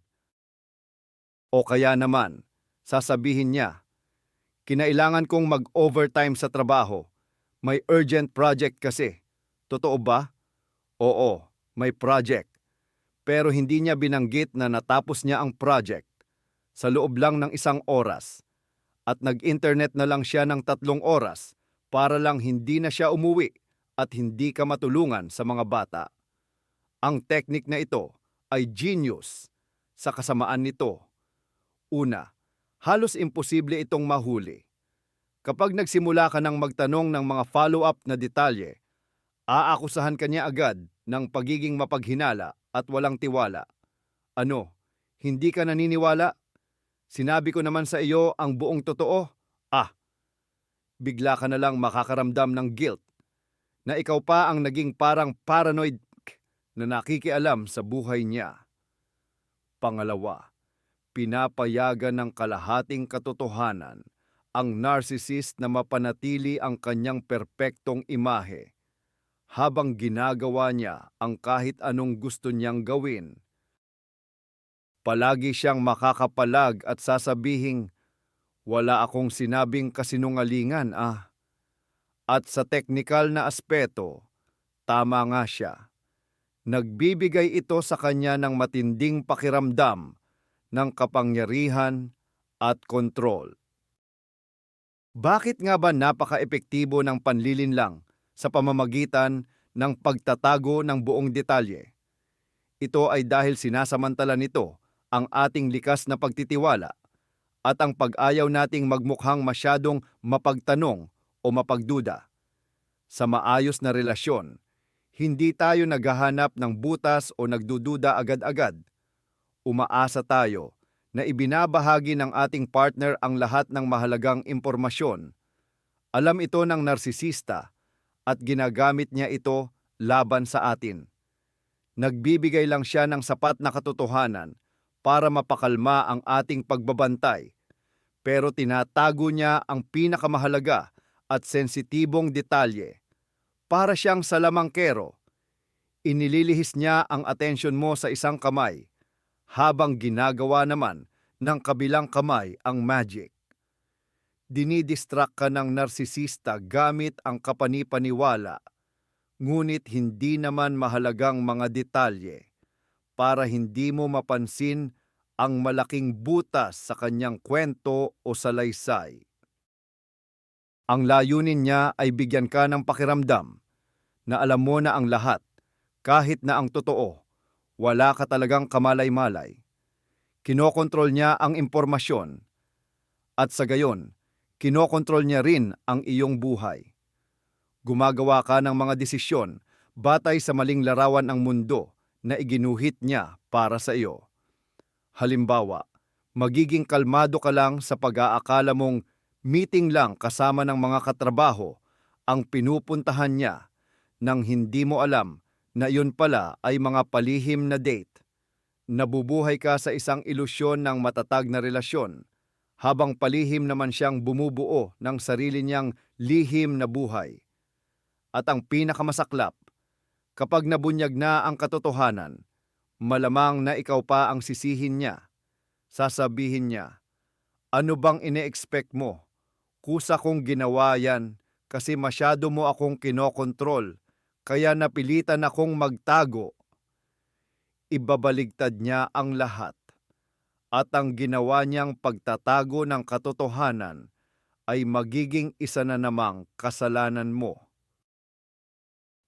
O kaya naman, sasabihin niya, kinailangan kong mag-overtime sa trabaho. May urgent project kasi. Totoo ba? Oo, may project. Pero hindi niya binanggit na natapos niya ang project sa loob lang ng 1 oras at nag-internet na lang siya ng 3 oras para lang hindi na siya umuwi at hindi ka matulungan sa mga bata. Ang teknik na ito ay genius. Sa kasamaan nito, una, halos imposible itong mahuli. Kapag nagsimula ka ng magtanong ng mga follow-up na detalye, aakusahan ka niya agad ng pagiging mapaghinala at walang tiwala. Ano, hindi ka naniniwala? Sinabi ko naman sa iyo ang buong totoo. Ah, bigla ka na lang makakaramdam ng guilt na ikaw pa ang naging parang paranoid na nakikialam sa buhay niya. Pangalawa, pinapayagan ng kalahating katotohanan ang narcissist na mapanatili ang kanyang perpektong imahe habang ginagawa niya ang kahit anong gusto niyang gawin. Palagi siyang makakapalag at sasabihing, wala akong sinabing kasinungalingan At sa teknikal na aspeto, tama nga siya. Nagbibigay ito sa kanya ng matinding pakiramdam ng kapangyarihan at kontrol. Bakit nga ba napaka-epektibo ng panlilinlang sa pamamagitan ng pagtatago ng buong detalye? Ito ay dahil sinasamantala nito ang ating likas na pagtitiwala at ang pag-ayaw nating magmukhang masyadong mapagtanong o mapagduda. Sa maayos na relasyon, hindi tayo naghahanap ng butas o nagdududa agad-agad. Umaasa tayo na ibinabahagi ng ating partner ang lahat ng mahalagang impormasyon. Alam ito ng narsisista at ginagamit niya ito laban sa atin. Nagbibigay lang siya ng sapat na katotohanan para mapakalma ang ating pagbabantay, pero tinatago niya ang pinakamahalaga at sensitibong detalye. Para siyang salamangkero, inililihis niya ang atensyon mo sa isang kamay, habang ginagawa naman ng kabilang kamay ang magic. Dinidistract ka ng narsisista gamit ang kapanipaniwala, ngunit hindi naman mahalagang mga detalye para hindi mo mapansin ang malaking butas sa kanyang kwento o salaysay. Ang layunin niya ay bigyan ka ng pakiramdam na alam mo na ang lahat, kahit na ang totoo, wala ka talagang kamalay-malay. Kinokontrol niya ang impormasyon at sa gayon, kinokontrol niya rin ang iyong buhay. Gumagawa ka ng mga desisyon batay sa maling larawan ng mundo na iginuhit niya para sa iyo. Halimbawa, magiging kalmado ka lang sa pag-aakala mong meeting lang kasama ng mga katrabaho ang pinupuntahan niya nang hindi mo alam na iyon pala ay mga palihim na date. Nabubuhay ka sa isang ilusyon ng matatag na relasyon, habang palihim naman siyang bumubuo ng sarili niyang lihim na buhay. At ang pinakamasaklap, kapag nabunyag na ang katotohanan, malamang na ikaw pa ang sisihin niya. Sasabihin niya, ano bang ine-expect mo? Kusa kong ginawa yan kasi masyado mo akong kinokontrol, kaya napilitan akong magtago. Ibabaligtad niya ang lahat. At ang ginawa niyang pagtatago ng katotohanan ay magiging isa na namang kasalanan mo.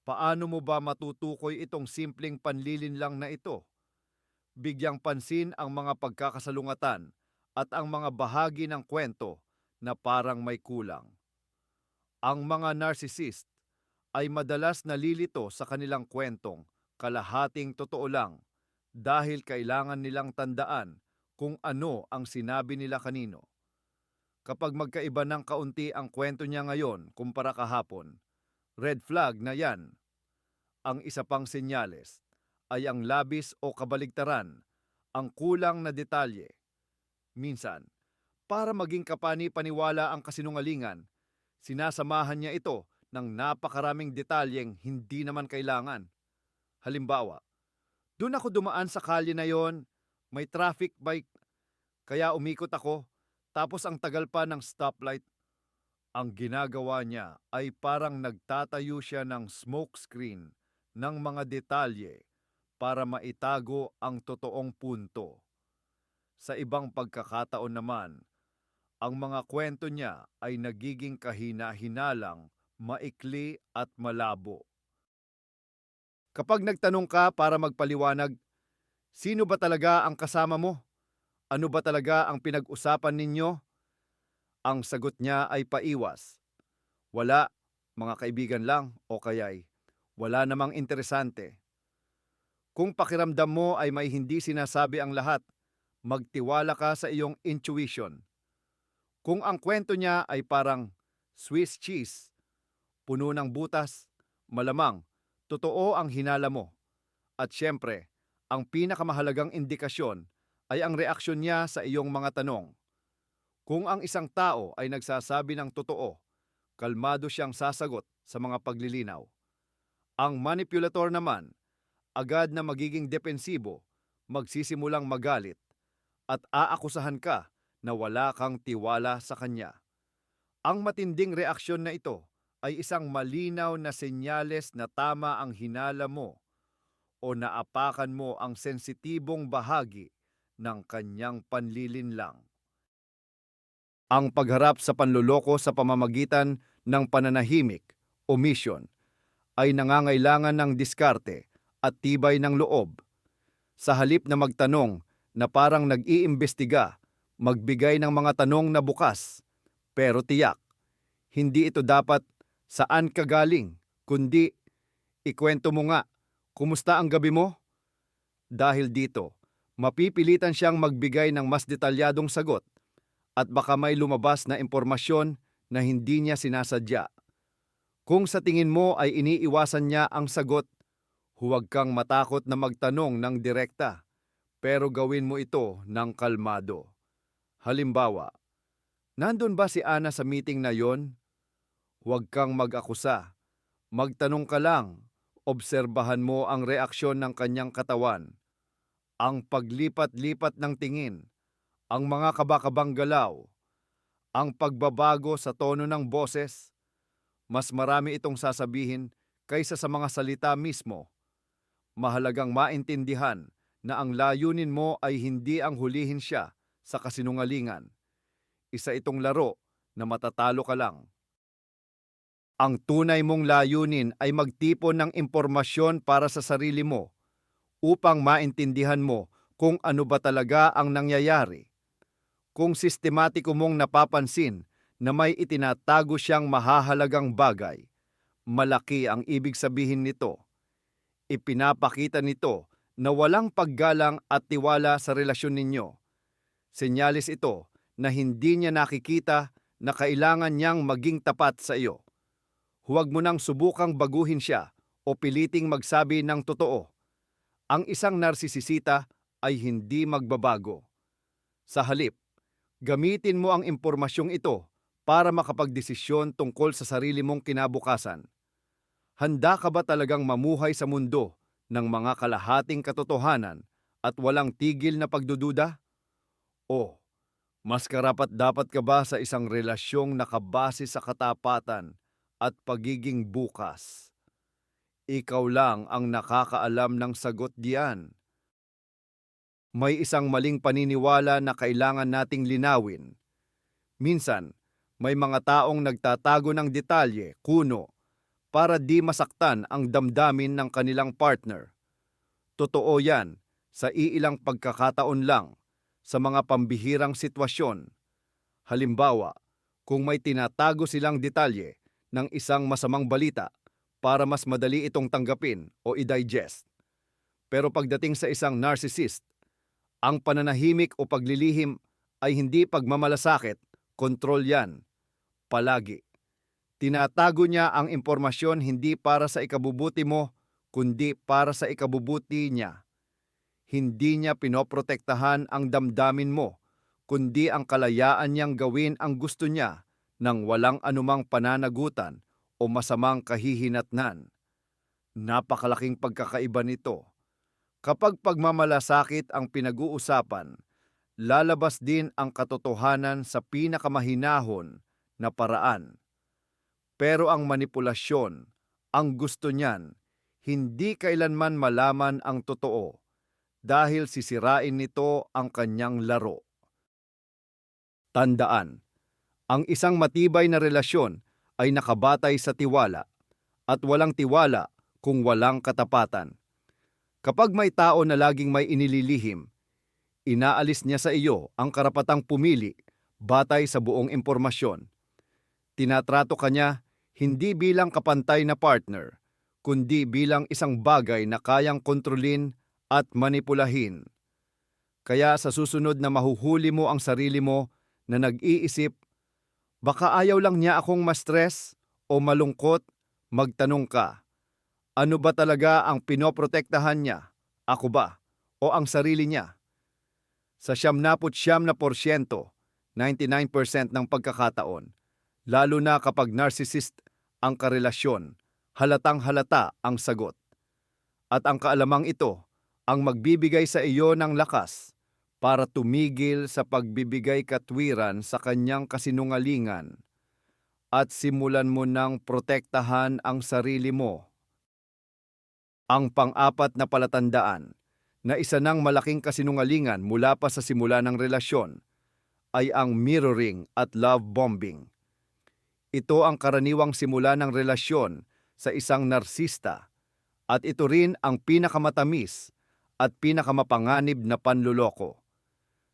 Paano mo ba matutukoy itong simpleng panlilinlang na ito? Bigyang pansin ang mga pagkakasalungatan at ang mga bahagi ng kwento na parang may kulang. Ang mga narcissist ay madalas nalilito sa kanilang kwentong kalahating totoo lang dahil kailangan nilang tandaan kung ano ang sinabi nila kanino. Kapag magkaiba ng kaunti ang kwento niya ngayon kumpara kahapon, red flag na yan. Ang isa pang senyales ay ang labis o kabaligtaran, ang kulang na detalye. Minsan, para maging kapani-paniwala ang kasinungalingan, Sinasamahan niya ito ng napakaraming detalyeng hindi naman kailangan. Halimbawa, doon ako dumaan sa kalye na yon, may traffic bike, kaya umikot ako, tapos ang tagal pa ng stoplight. Ang ginagawa niya ay parang nagtatayo siya ng smoke screen ng mga detalye para maitago ang totoong punto. Sa ibang pagkakataon naman, ang mga kwento niya ay nagiging kahina-hinalang, maikli at malabo. Kapag nagtanong ka para magpaliwanag, sino ba talaga ang kasama mo? Ano ba talaga ang pinag-usapan ninyo? Ang sagot niya ay paiwas. Wala, mga kaibigan lang o kaya'y wala namang interesante. Kung pakiramdam mo ay may hindi sinasabi ang lahat, magtiwala ka sa iyong intuition. Kung ang kwento niya ay parang Swiss cheese, puno ng butas, malamang, totoo ang hinala mo. At syempre, ang pinakamahalagang indikasyon ay ang reaksyon niya sa iyong mga tanong. Kung ang isang tao ay nagsasabi ng totoo, kalmado siyang sasagot sa mga paglilinaw. Ang manipulator naman, agad na magiging depensibo, magsisimulang magalit, at aakusahan ka na wala kang tiwala sa kanya. Ang matinding reaksyon na ito ay isang malinaw na senyales na tama ang hinala mo o naapakan mo ang sensitibong bahagi ng kanyang panlilinlang. Ang pagharap sa panloloko sa pamamagitan ng pananahimik o mission ay nangangailangan ng diskarte at tibay ng loob. Sa halip na magtanong na parang nag-iimbestiga, magbigay ng mga tanong na bukas, pero tiyak. Hindi ito dapat saan ka galing, kundi ikwento mo nga, kumusta ang gabi mo? Dahil dito, mapipilitan siyang magbigay ng mas detalyadong sagot at baka may lumabas na impormasyon na hindi niya sinasadya. Kung sa tingin mo ay iniiwasan niya ang sagot, huwag kang matakot na magtanong ng direkta, pero gawin mo ito ng kalmado. Halimbawa, nandun ba si Ana sa meeting na yon? Huwag kang mag-akusa. Magtanong ka lang, obserbahan mo ang reaksyon ng kanyang katawan, ang paglipat-lipat ng tingin, ang mga kabakabang galaw, ang pagbabago sa tono ng boses. Mas marami itong sasabihin kaysa sa mga salita mismo. Mahalagang maintindihan na ang layunin mo ay hindi ang hulihin siya sa kasinungalingan. Isa itong laro na matatalo ka lang. Ang tunay mong layunin ay magtipon ng impormasyon para sa sarili mo upang maintindihan mo kung ano ba talaga ang nangyayari. Kung sistematiko mong napapansin na may itinatago siyang mahahalagang bagay, malaki ang ibig sabihin nito. Ipinapakita nito na walang paggalang at tiwala sa relasyon ninyo. Senyales ito na hindi niya nakikita na kailangan niyang maging tapat sa iyo. Huwag mo nang subukang baguhin siya o piliting magsabi ng totoo. Ang isang narsisisita ay hindi magbabago. Sa halip, gamitin mo ang impormasyong ito para makapagdesisyon tungkol sa sarili mong kinabukasan. Handa ka ba talagang mamuhay sa mundo ng mga kalahating katotohanan at walang tigil na pagdududa? O, mas karapat-dapat ka ba sa isang relasyong nakabase sa katapatan at pagiging bukas? Ikaw lang ang nakakaalam ng sagot diyan. May isang maling paniniwala na kailangan nating linawin. Minsan, may mga taong nagtatago ng detalye, kuno, para di masaktan ang damdamin ng kanilang partner. Totoo yan sa iilang pagkakataon lang, sa mga pambihirang sitwasyon. Halimbawa, kung may tinatago silang detalye ng isang masamang balita para mas madali itong tanggapin o i-digest. Pero pagdating sa isang narcissist, ang pananahimik o paglilihim ay hindi pagmamalasakit, kontrol yan. Palagi. Tinatago niya ang impormasyon hindi para sa ikabubuti mo, kundi para sa ikabubuti niya. Hindi niya pinoprotektahan ang damdamin mo, kundi ang kalayaan niyang gawin ang gusto niya ng walang anumang pananagutan o masamang kahihinatnan. Napakalaking pagkakaiba nito. Kapag pagmamalasakit ang pinag-uusapan, lalabas din ang katotohanan sa pinakamahinahon na paraan. Pero ang manipulasyon, ang gusto niyan, hindi kailanman malaman ang totoo dahil sisirain nito ang kanyang laro. Tandaan, ang isang matibay na relasyon ay nakabatay sa tiwala at walang tiwala kung walang katapatan. Kapag may tao na laging may inililihim, inaalis niya sa iyo ang karapatang pumili batay sa buong impormasyon. Tinatrato ka niya hindi bilang kapantay na partner, kundi bilang isang bagay na kayang kontrolin at manipulahin. Kaya sa susunod na mahuhuli mo ang sarili mo na nag-iisip, baka ayaw lang niya akong ma-stress o malungkot, magtanong ka, ano ba talaga ang pinoprotektahan niya? Ako ba? O ang sarili niya? Sa 99%, 99% ng pagkakataon, lalo na kapag narcissist ang karelasyon, halatang-halata ang sagot. At ang kaalamang ito ang magbibigay sa iyo ng lakas para tumigil sa pagbibigay katwiran sa kanyang kasinungalingan at simulan mo ng protektahan ang sarili mo. Ang pang-apat na palatandaan na isa ng malaking kasinungalingan mula pa sa simula ng relasyon ay ang mirroring at love bombing. Ito ang karaniwang simula ng relasyon sa isang narsista at ito rin ang pinakamatamis at pinakamapanganib na panluloko.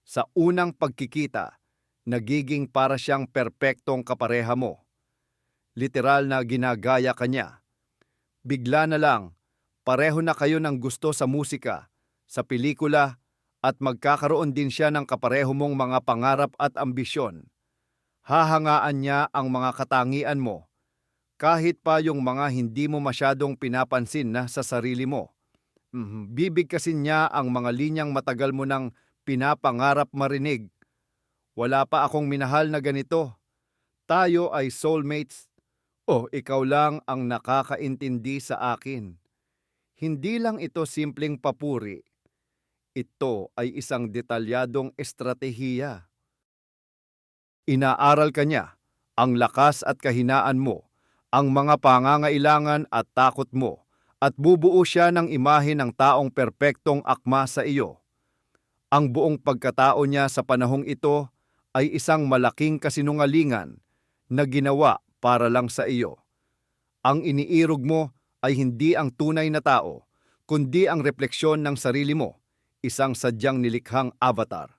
Sa unang pagkikita, nagiging para siyang perpektong kapareha mo. Literal na ginagaya ka niya. Bigla na lang, pareho na kayo ng gusto sa musika, sa pelikula, at magkakaroon din siya ng kapareho mong mga pangarap at ambisyon. Hahangaan niya ang mga katangian mo, kahit pa yung mga hindi mo masyadong pinapansin na sa sarili mo. Bibigkasin niya ang mga linyang matagal mo nang pinapangarap marinig. Wala pa akong minahal na ganito. Tayo ay soulmates. O ikaw lang ang nakakaintindi sa akin. Hindi lang ito simpleng papuri. Ito ay isang detalyadong estratehiya. Inaaral ka niya ang lakas at kahinaan mo, ang mga pangangailangan at takot mo, at bubuo siya ng imahe ng taong perpektong akma sa iyo. Ang buong pagkatao niya sa panahong ito ay isang malaking kasinungalingan na ginawa para lang sa iyo. Ang iniirog mo ay hindi ang tunay na tao, kundi ang refleksyon ng sarili mo, isang sadyang nilikhang avatar.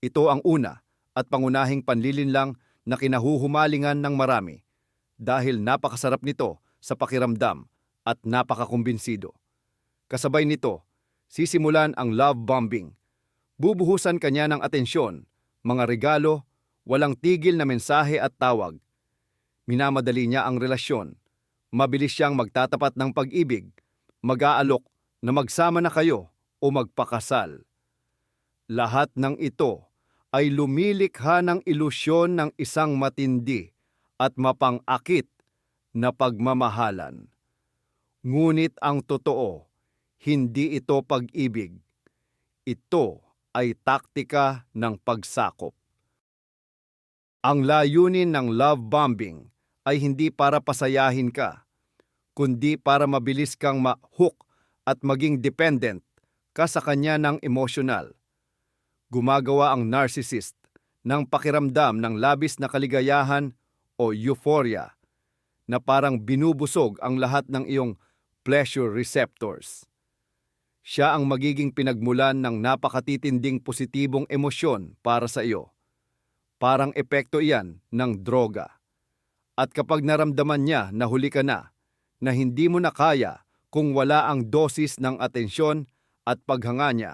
Ito ang una at pangunahing panlilinlang na kinahuhumalingan ng marami dahil napakasarap nito sa pakiramdam at napakakumbinsido. Kasabay nito, sisimulan ang love bombing. Bubuhusan kanya ng atensyon, mga regalo, walang tigil na mensahe at tawag. Minamadali niya ang relasyon. Mabilis siyang magtatapat ng pag-ibig, mag-aalok na magsama na kayo o magpakasal. Lahat ng ito ay lumilikha ng ilusyon ng isang matindi at mapang-akit na pagmamahalan. Ngunit ang totoo, hindi ito pag-ibig. Ito ay taktika ng pagsakop. Ang layunin ng love bombing ay hindi para pasayahin ka, kundi para mabilis kang ma-hook at maging dependent ka sa kanya ng emosyonal. Gumagawa ang narcissist ng pakiramdam ng labis na kaligayahan o euphoria na parang binubusog ang lahat ng iyong pleasure receptors. Siya ang magiging pinagmulan ng napakatitinding positibong emosyon para sa iyo. Parang epekto iyan ng droga. At kapag naramdaman niya na huli ka na hindi mo na kaya kung wala ang dosis ng atensyon at paghanga niya,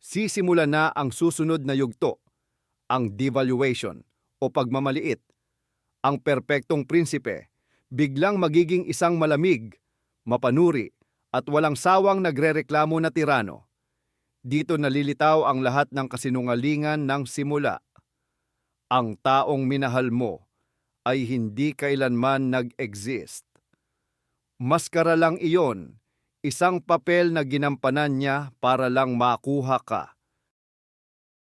sisimula na ang susunod na yugto, ang devaluation o pagmamaliit. Ang perpektong prinsipe, biglang magiging isang malamig, mapanuri, at walang sawang nagrereklamo na tirano. Dito nalilitaw ang lahat ng kasinungalingan ng simula. Ang taong minahal mo ay hindi kailanman nag-exist. Maskara lang iyon, isang papel na ginampanan niya para lang makuha ka.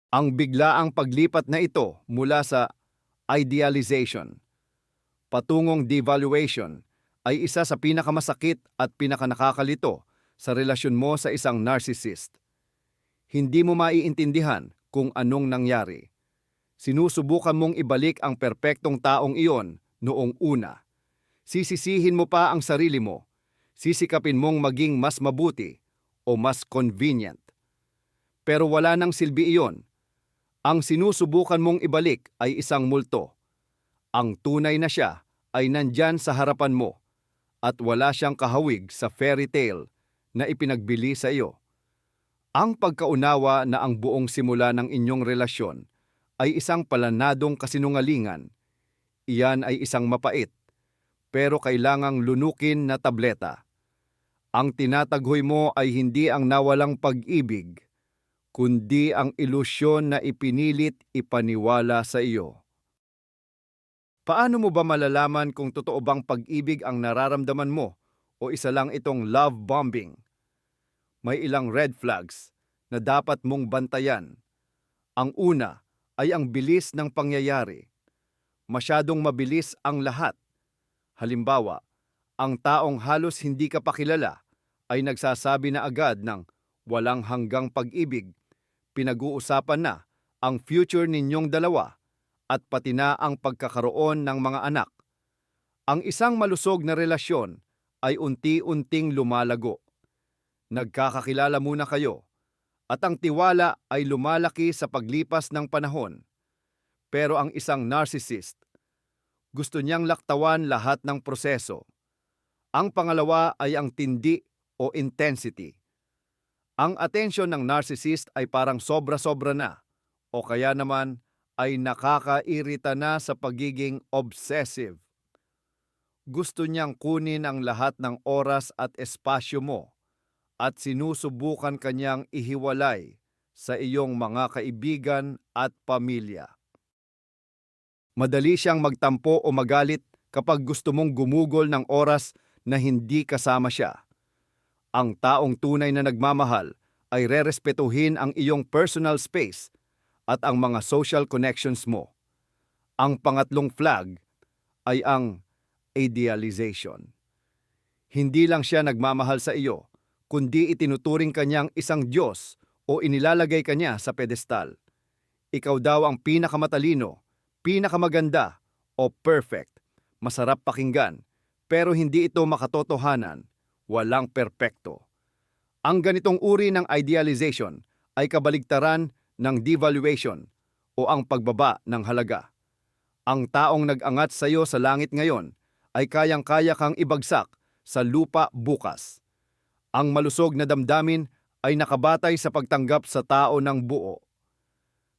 Ang biglaang paglipat na ito mula sa idealization patungong devaluation ay isa sa pinakamasakit at pinakanakakalito sa relasyon mo sa isang narcissist. Hindi mo maiintindihan kung anong nangyari. Sinusubukan mong ibalik ang perpektong taong iyon noong una. Sisisihin mo pa ang sarili mo. Sisikapin mong maging mas mabuti o mas convenient. Pero wala nang silbi iyon. Ang sinusubukan mong ibalik ay isang multo. Ang tunay na siya ay nandyan sa harapan mo at wala siyang kahawig sa fairy tale na ipinagbili sa iyo. Ang pagkaunawa na ang buong simula ng inyong relasyon ay isang palanadong kasinungalingan. Iyan ay isang mapait, pero kailangang lunukin na tableta. Ang tinataghoy mo ay hindi ang nawalang pag-ibig, kundi ang ilusyon na ipinilit ipaniwala sa iyo. Paano mo ba malalaman kung totoo bang pag-ibig ang nararamdaman mo o isa lang itong love bombing? May ilang red flags na dapat mong bantayan. Ang una ay ang bilis ng pangyayari. Masyadong mabilis ang lahat. Halimbawa, ang taong halos hindi ka pa kilala ay nagsasabi na agad ng walang hanggang pag-ibig. Pinag-uusapan na ang future ninyong dalawa at pati na ang pagkakaroon ng mga anak. Ang isang malusog na relasyon ay unti-unting lumalago. Nagkakakilala muna kayo at ang tiwala ay lumalaki sa paglipas ng panahon. Pero ang isang narcissist, gusto niyang laktawan lahat ng proseso. Ang pangalawa ay ang tindi o intensity. Ang atensyon ng narcissist ay parang sobra-sobra na o kaya naman ay nakakairita na sa pagiging obsessive. Gusto niyang kunin ang lahat ng oras at espasyo mo at sinusubukan kanyang ihiwalay sa iyong mga kaibigan at pamilya. Madali siyang magtampo o magalit kapag gusto mong gumugol ng oras na hindi kasama siya. Ang taong tunay na nagmamahal ay rerespetuhin ang iyong personal space at ang mga social connections mo. Ang pangatlong flag ay ang idealization. Hindi lang siya nagmamahal sa iyo, kundi itinuturing kanyang isang Diyos o inilalagay kanya sa pedestal. Ikaw daw ang pinakamatalino, pinakamaganda o perfect. Masarap pakinggan, pero hindi ito makatotohanan. Walang perpekto. Ang ganitong uri ng idealization ay kabaligtaran ng devaluation o ang pagbaba ng halaga. Ang taong nag-angat sa iyo sa langit ngayon ay kayang-kaya kang ibagsak sa lupa bukas. Ang malusog na damdamin ay nakabatay sa pagtanggap sa tao ng buo.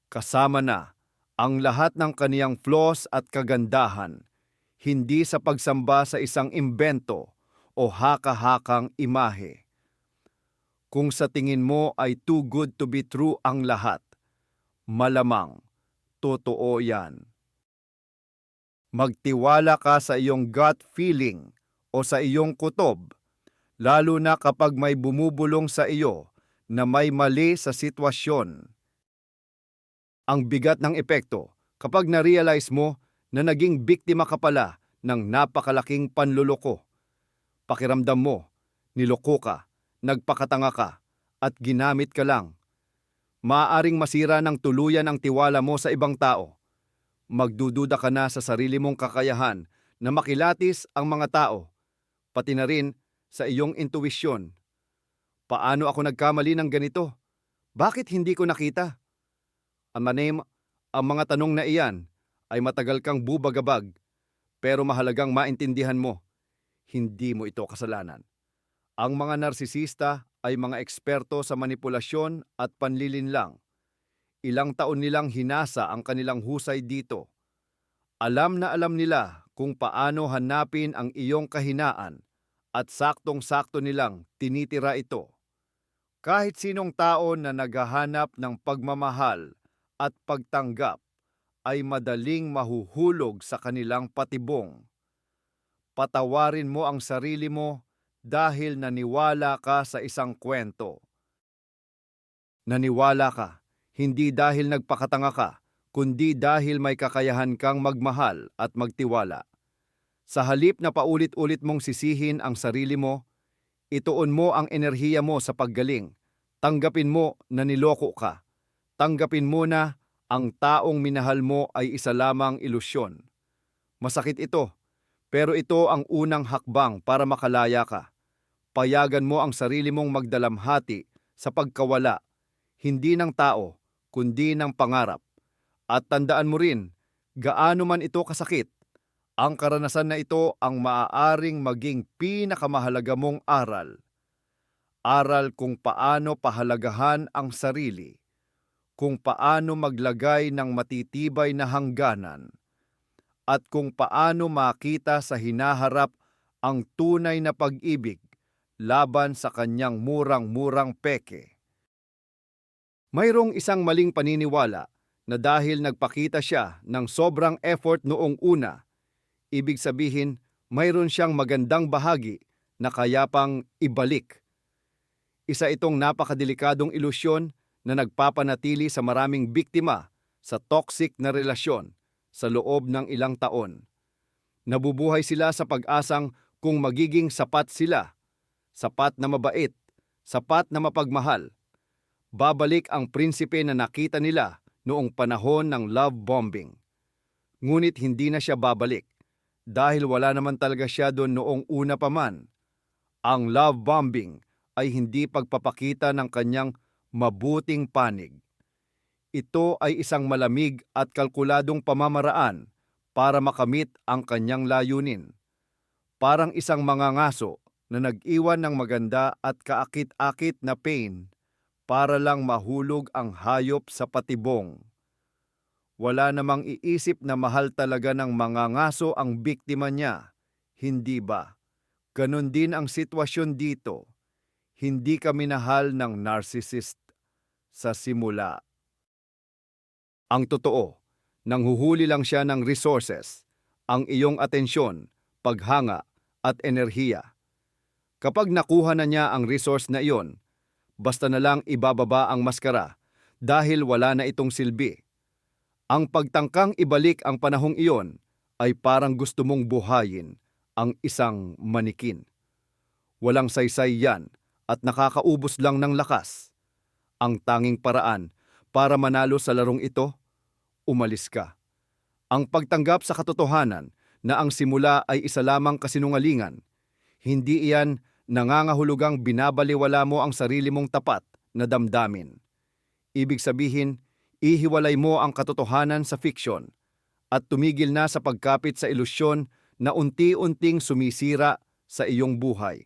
Kasama na ang lahat ng kaniyang flaws at kagandahan, hindi sa pagsamba sa isang imbento o haka-hakang imahe. Kung sa tingin mo ay too good to be true ang lahat, malamang totoo yan. Magtiwala ka sa iyong gut feeling o sa iyong kutob, lalo na kapag may bumubulong sa iyo na may mali sa sitwasyon. Ang bigat ng epekto kapag na-realize mo na naging biktima ka pala ng napakalaking panluloko. Pakiramdam mo, niloko ka, nagpakatanga ka, at ginamit ka lang. Maaaring masira ng tuluyan ang tiwala mo sa ibang tao. Magdududa ka na sa sarili mong kakayahan na makilatis ang mga tao, pati na rin sa iyong intuwisyon. Paano ako nagkamali ng ganito? Bakit hindi ko nakita? Ang mga tanong na iyan ay matagal kang bubagabag, pero mahalagang maintindihan mo, hindi mo ito kasalanan. Ang mga narsisista ay mga eksperto sa manipulasyon at panlilinlang. Ilang taon nilang hinasa ang kanilang husay dito. Alam na alam nila kung paano hanapin ang iyong kahinaan at saktong-sakto nilang tinitira ito. Kahit sinong tao na naghahanap ng pagmamahal at pagtanggap ay madaling mahuhulog sa kanilang patibong. Patawarin mo ang sarili mo dahil naniwala ka sa isang kwento. Naniwala ka, hindi dahil nagpakatanga ka, kundi dahil may kakayahan kang magmahal at magtiwala. Sa halip na paulit-ulit mong sisihin ang sarili mo, ituon mo ang enerhiya mo sa paggaling. Tanggapin mo na niloko ka. Tanggapin mo na ang taong minahal mo ay isa lamang ilusyon. Masakit ito, pero ito ang unang hakbang para makalaya ka. Payagan mo ang sarili mong magdalamhati sa pagkawala, hindi ng tao, kundi ng pangarap. At tandaan mo rin, gaano man ito kasakit, ang karanasan na ito ang maaaring maging pinakamahalaga mong aral. Aral kung paano pahalagahan ang sarili, kung paano maglagay ng matitibay na hangganan, at kung paano makita sa hinaharap ang tunay na pag-ibig laban sa kanyang murang-murang peke. Mayroong isang maling paniniwala na dahil nagpakita siya ng sobrang effort noong una, ibig sabihin mayroon siyang magandang bahagi na kaya pang ibalik. Isa itong napakadelikadong ilusyon na nagpapanatili sa maraming biktima sa toxic na relasyon sa loob ng ilang taon. Nabubuhay sila sa pag-asang kung magiging sapat sila, sapat na mabait, sapat na mapagmahal, babalik ang prinsipe na nakita nila noong panahon ng love bombing. Ngunit hindi na siya babalik dahil wala naman talaga siya doon noong una pa man. Ang love bombing ay hindi pagpapakita ng kanyang mabuting panig. Ito ay isang malamig at kalkuladong pamamaraan para makamit ang kanyang layunin. Parang isang mangangaso na nag-iwan ng maganda at kaakit-akit na pain para lang mahulog ang hayop sa patibong. Wala namang iisip na mahal talaga ng mangangaso ang biktima niya, hindi ba? Ganon din ang sitwasyon dito. Hindi ka minahal ng narcissist sa simula. Ang totoo, nanghuhuli lang siya ng resources, ang iyong atensyon, paghanga, at enerhiya. Kapag nakuha na niya ang resource na iyon, basta na lang ibababa ang maskara dahil wala na itong silbi. Ang pagtangkang ibalik ang panahong iyon ay parang gusto mong buhayin ang isang manikin. Walang saysay yan at nakakaubos lang ng lakas. Ang tanging paraan para manalo sa larong ito, umalis ka. Ang pagtanggap sa katotohanan na ang simula ay isa lamang kasinungalingan, hindi iyan nangangahulugang binabaliwala mo ang sarili mong tapat na damdamin. Ibig sabihin, ihiwalay mo ang katotohanan sa fiksyon at tumigil na sa pagkapit sa ilusyon na unti-unting sumisira sa iyong buhay.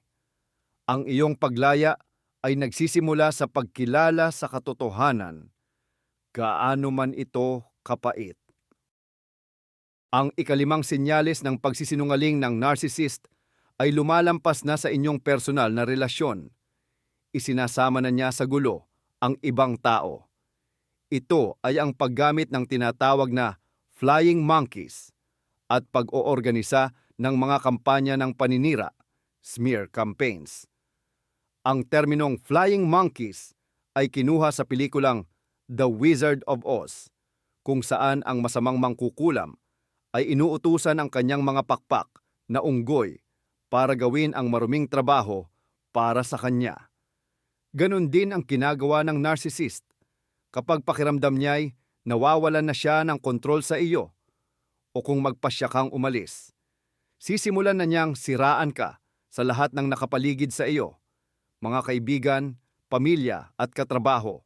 Ang iyong paglaya ay nagsisimula sa pagkilala sa katotohanan, gaano man ito kapait. Ang ikalimang senyales ng pagsisinungaling ng narcissist ay lumalampas na sa inyong personal na relasyon. Isinasama na niya sa gulo ang ibang tao. Ito ay ang paggamit ng tinatawag na flying monkeys at pag-oorganisa ng mga kampanya ng paninira, smear campaigns. Ang terminong flying monkeys ay kinuha sa pelikulang The Wizard of Oz, kung saan ang masamang mangkukulam ay inuutusan ang kanyang mga pakpak na unggoy para gawin ang maruming trabaho para sa kanya. Ganon din ang ginagawa ng narcissist. Kapag pakiramdam niya'y nawawalan na siya ng kontrol sa iyo o kung magpasya kang umalis, sisimulan na niyang siraan ka sa lahat ng nakapaligid sa iyo, mga kaibigan, pamilya at katrabaho.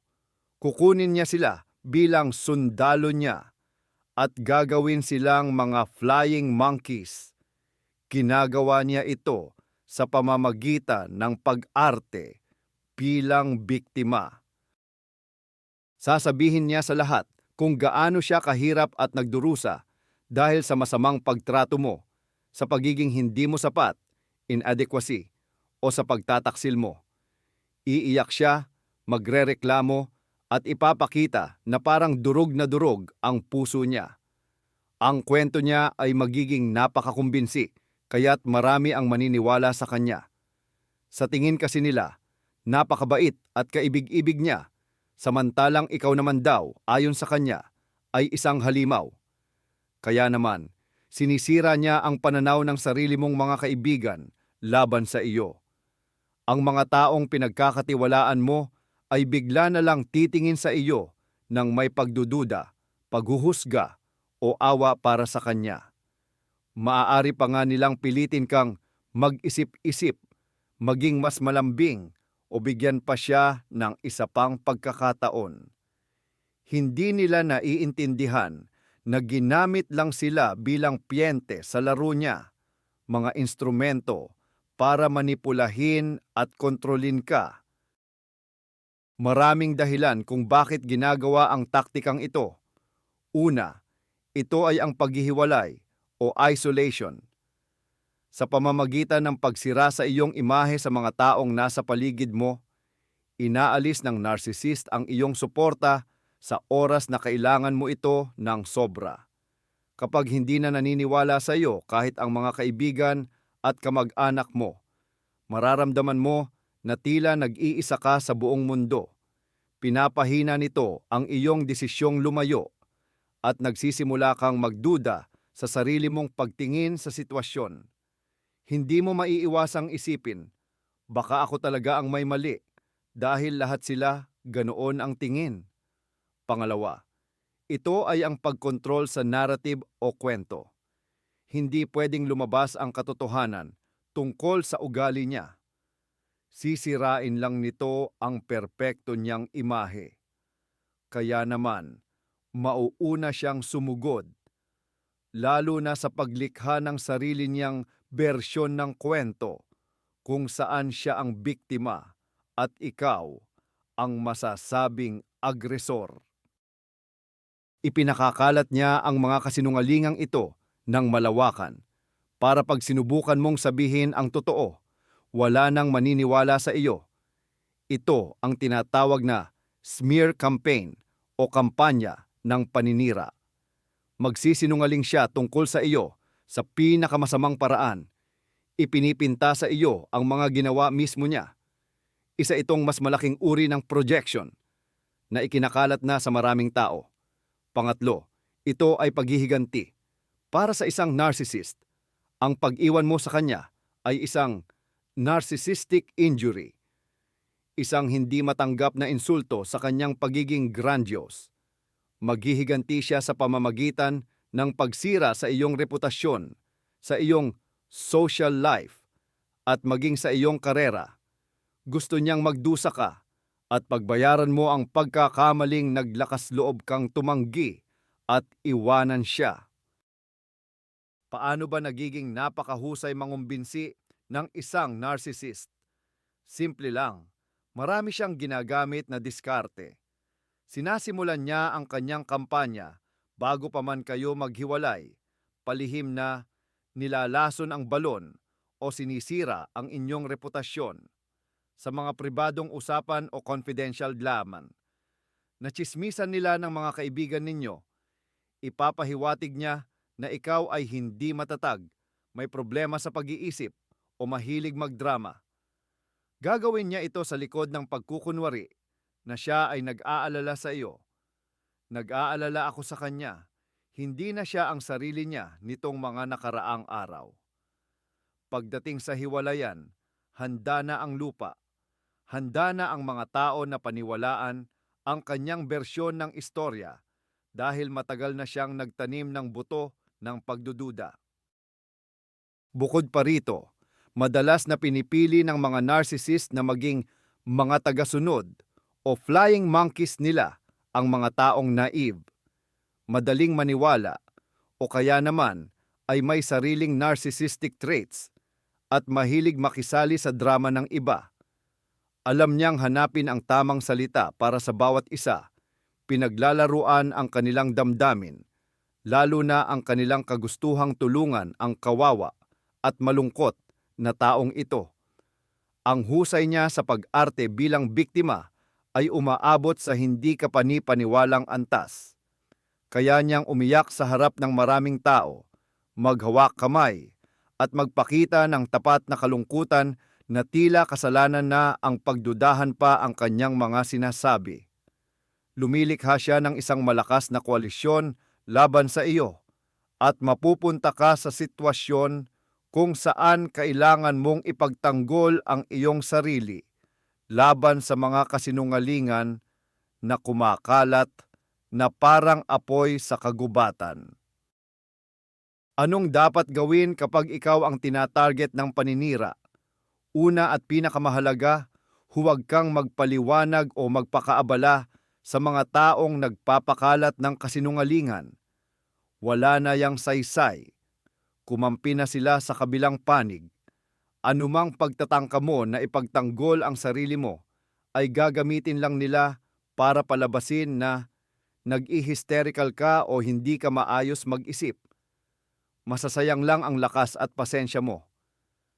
Kukunin niya sila bilang sundalo niya at gagawin silang mga flying monkeys. Ginagawa niya ito sa pamamagitan ng pag-arte bilang biktima. Sasabihin niya sa lahat kung gaano siya kahirap at nagdurusa dahil sa masamang pagtrato mo, sa pagiging hindi mo sapat, inadequacy, o sa pagtataksil mo. Iiyak siya, magrereklamo, at ipapakita na parang durog na durog ang puso niya. Ang kwento niya ay magiging napakakumbinsi, kaya't marami ang maniniwala sa kanya. Sa tingin kasi nila, napakabait at kaibig-ibig niya, samantalang ikaw naman daw, ayon sa kanya, ay isang halimaw. Kaya naman, sinisira niya ang pananaw ng sarili mong mga kaibigan laban sa iyo. Ang mga taong pinagkakatiwalaan mo ay bigla na lang titingin sa iyo ng may pagdududa, paghuhusga o awa para sa kanya. Maaari pa nga nilang pilitin kang mag-isip-isip, maging mas malambing o bigyan pa siya ng isa pang pagkakataon. Hindi nila naiintindihan na ginamit lang sila bilang piyente sa laro niya, mga instrumento para manipulahin at kontrolin ka. Maraming dahilan kung bakit ginagawa ang taktikang ito. Una, ito ay ang paghihiwalay o isolation. Sa pamamagitan ng pagsira sa iyong imahe sa mga taong nasa paligid mo, inaalis ng narcissist ang iyong suporta sa oras na kailangan mo ito ng sobra. Kapag hindi na naniniwala sa iyo kahit ang mga kaibigan at kamag-anak mo, mararamdaman mo na tila nag-iisa ka sa buong mundo. Pinapahina nito ang iyong desisyong lumayo at nagsisimula kang magduda sa sarili mong pagtingin sa sitwasyon. Hindi mo maiiwasang isipin, baka ako talaga ang may mali dahil lahat sila ganoon ang tingin. Pangalawa, ito ay ang pagkontrol sa narrative o kwento. Hindi pwedeng lumabas ang katotohanan tungkol sa ugali niya. Sisirain lang nito ang perpekto niyang imahe. Kaya naman, mauuna siyang sumugod, lalo na sa paglikha ng sarili niyang bersyon ng kwento kung saan siya ang biktima at ikaw ang masasabing agresor. Ipinakakalat niya ang mga kasinungalingang ito ng malawakan para pag sinubukan mong sabihin ang totoo, wala nang maniniwala sa iyo. Ito ang tinatawag na smear campaign o kampanya ng paninira. Magsisinungaling siya tungkol sa iyo sa pinakamasamang paraan. Ipinipinta sa iyo ang mga ginawa mismo niya. Isa itong mas malaking uri ng projection na ikinakalat na sa maraming tao. Pangatlo, ito ay paghihiganti. Para sa isang narcissist, ang pag-iwan mo sa kanya ay isang narcissistic injury, isang hindi matanggap na insulto sa kanyang pagiging grandiose. Maghihiganti siya sa pamamagitan ng pagsira sa iyong reputasyon, sa iyong social life, at maging sa iyong karera. Gusto niyang magdusa ka at pagbayaran mo ang pagkakamaling naglakas loob kang tumanggi at iwanan siya. Paano ba nagiging napakahusay mangumbinsi ng isang narcissist? Simple lang, marami siyang ginagamit na diskarte. Sinasimulan niya ang kanyang kampanya bago pa man kayo maghiwalay, palihim na nilalason ang balon o sinisira ang inyong reputasyon. Sa mga pribadong usapan o confidential lamang, nachismisan nila ng mga kaibigan ninyo, ipapahiwatig niya na ikaw ay hindi matatag, may problema sa pag-iisip o mahilig magdrama. Gagawin niya ito sa likod ng pagkukunwari na siya ay nag-aalala sa iyo. Nag-aalala ako sa kanya, hindi na siya ang sarili niya nitong mga nakaraang araw. Pagdating sa hiwalayan, handa na ang lupa. Handa na ang mga tao na paniwalaan ang kanyang bersyon ng istorya dahil matagal na siyang nagtanim ng buto ng pagdududa. Bukod pa rito, madalas na pinipili ng mga narcissist na maging mga tagasunod o flying monkeys nila ang mga taong naive, madaling maniwala o kaya naman ay may sariling narcissistic traits at mahilig makisali sa drama ng iba. Alam niyang hanapin ang tamang salita para sa bawat isa, pinaglalaruan ang kanilang damdamin, lalo na ang kanilang kagustuhang tulungan ang kawawa at malungkot na taong ito. Ang husay niya sa pag-arte bilang biktima ay umaabot sa hindi kapani-paniwalang antas. Kaya niyang umiyak sa harap ng maraming tao, maghawak kamay, at magpakita ng tapat na kalungkutan na tila kasalanan na ang pagdudahan pa ang kanyang mga sinasabi. Lumilikha siya ng isang malakas na koalisyon laban sa iyo at mapupunta ka sa sitwasyon kung saan kailangan mong ipagtanggol ang iyong sarili laban sa mga kasinungalingan na kumakalat na parang apoy sa kagubatan. Anong dapat gawin kapag ikaw ang tinatarget ng paninira? Una at pinakamahalaga, huwag kang magpaliwanag o magpakaabala sa mga taong nagpapakalat ng kasinungalingan. Wala na yang saysay. Kumampi na sila sa kabilang panig. Anumang pagtatangka mo na ipagtanggol ang sarili mo ay gagamitin lang nila para palabasin na nag-i-hysterical ka o hindi ka maayos mag-isip. Masasayang lang ang lakas at pasensya mo.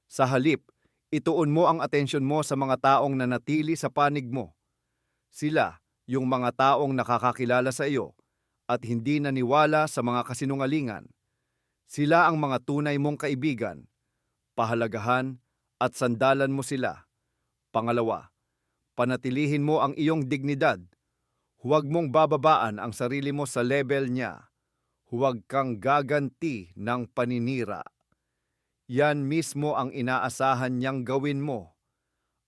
Sa halip, ituon mo ang atensyon mo sa mga taong nanatili sa panig mo. Sila, yung mga taong nakakakilala sa iyo at hindi naniwala sa mga kasinungalingan. Sila ang mga tunay mong kaibigan. Pahalagahan at sandalan mo sila. Pangalawa, panatilihin mo ang iyong dignidad. Huwag mong bababaan ang sarili mo sa level niya. Huwag kang gaganti ng paninira. Yan mismo ang inaasahan niyang gawin mo.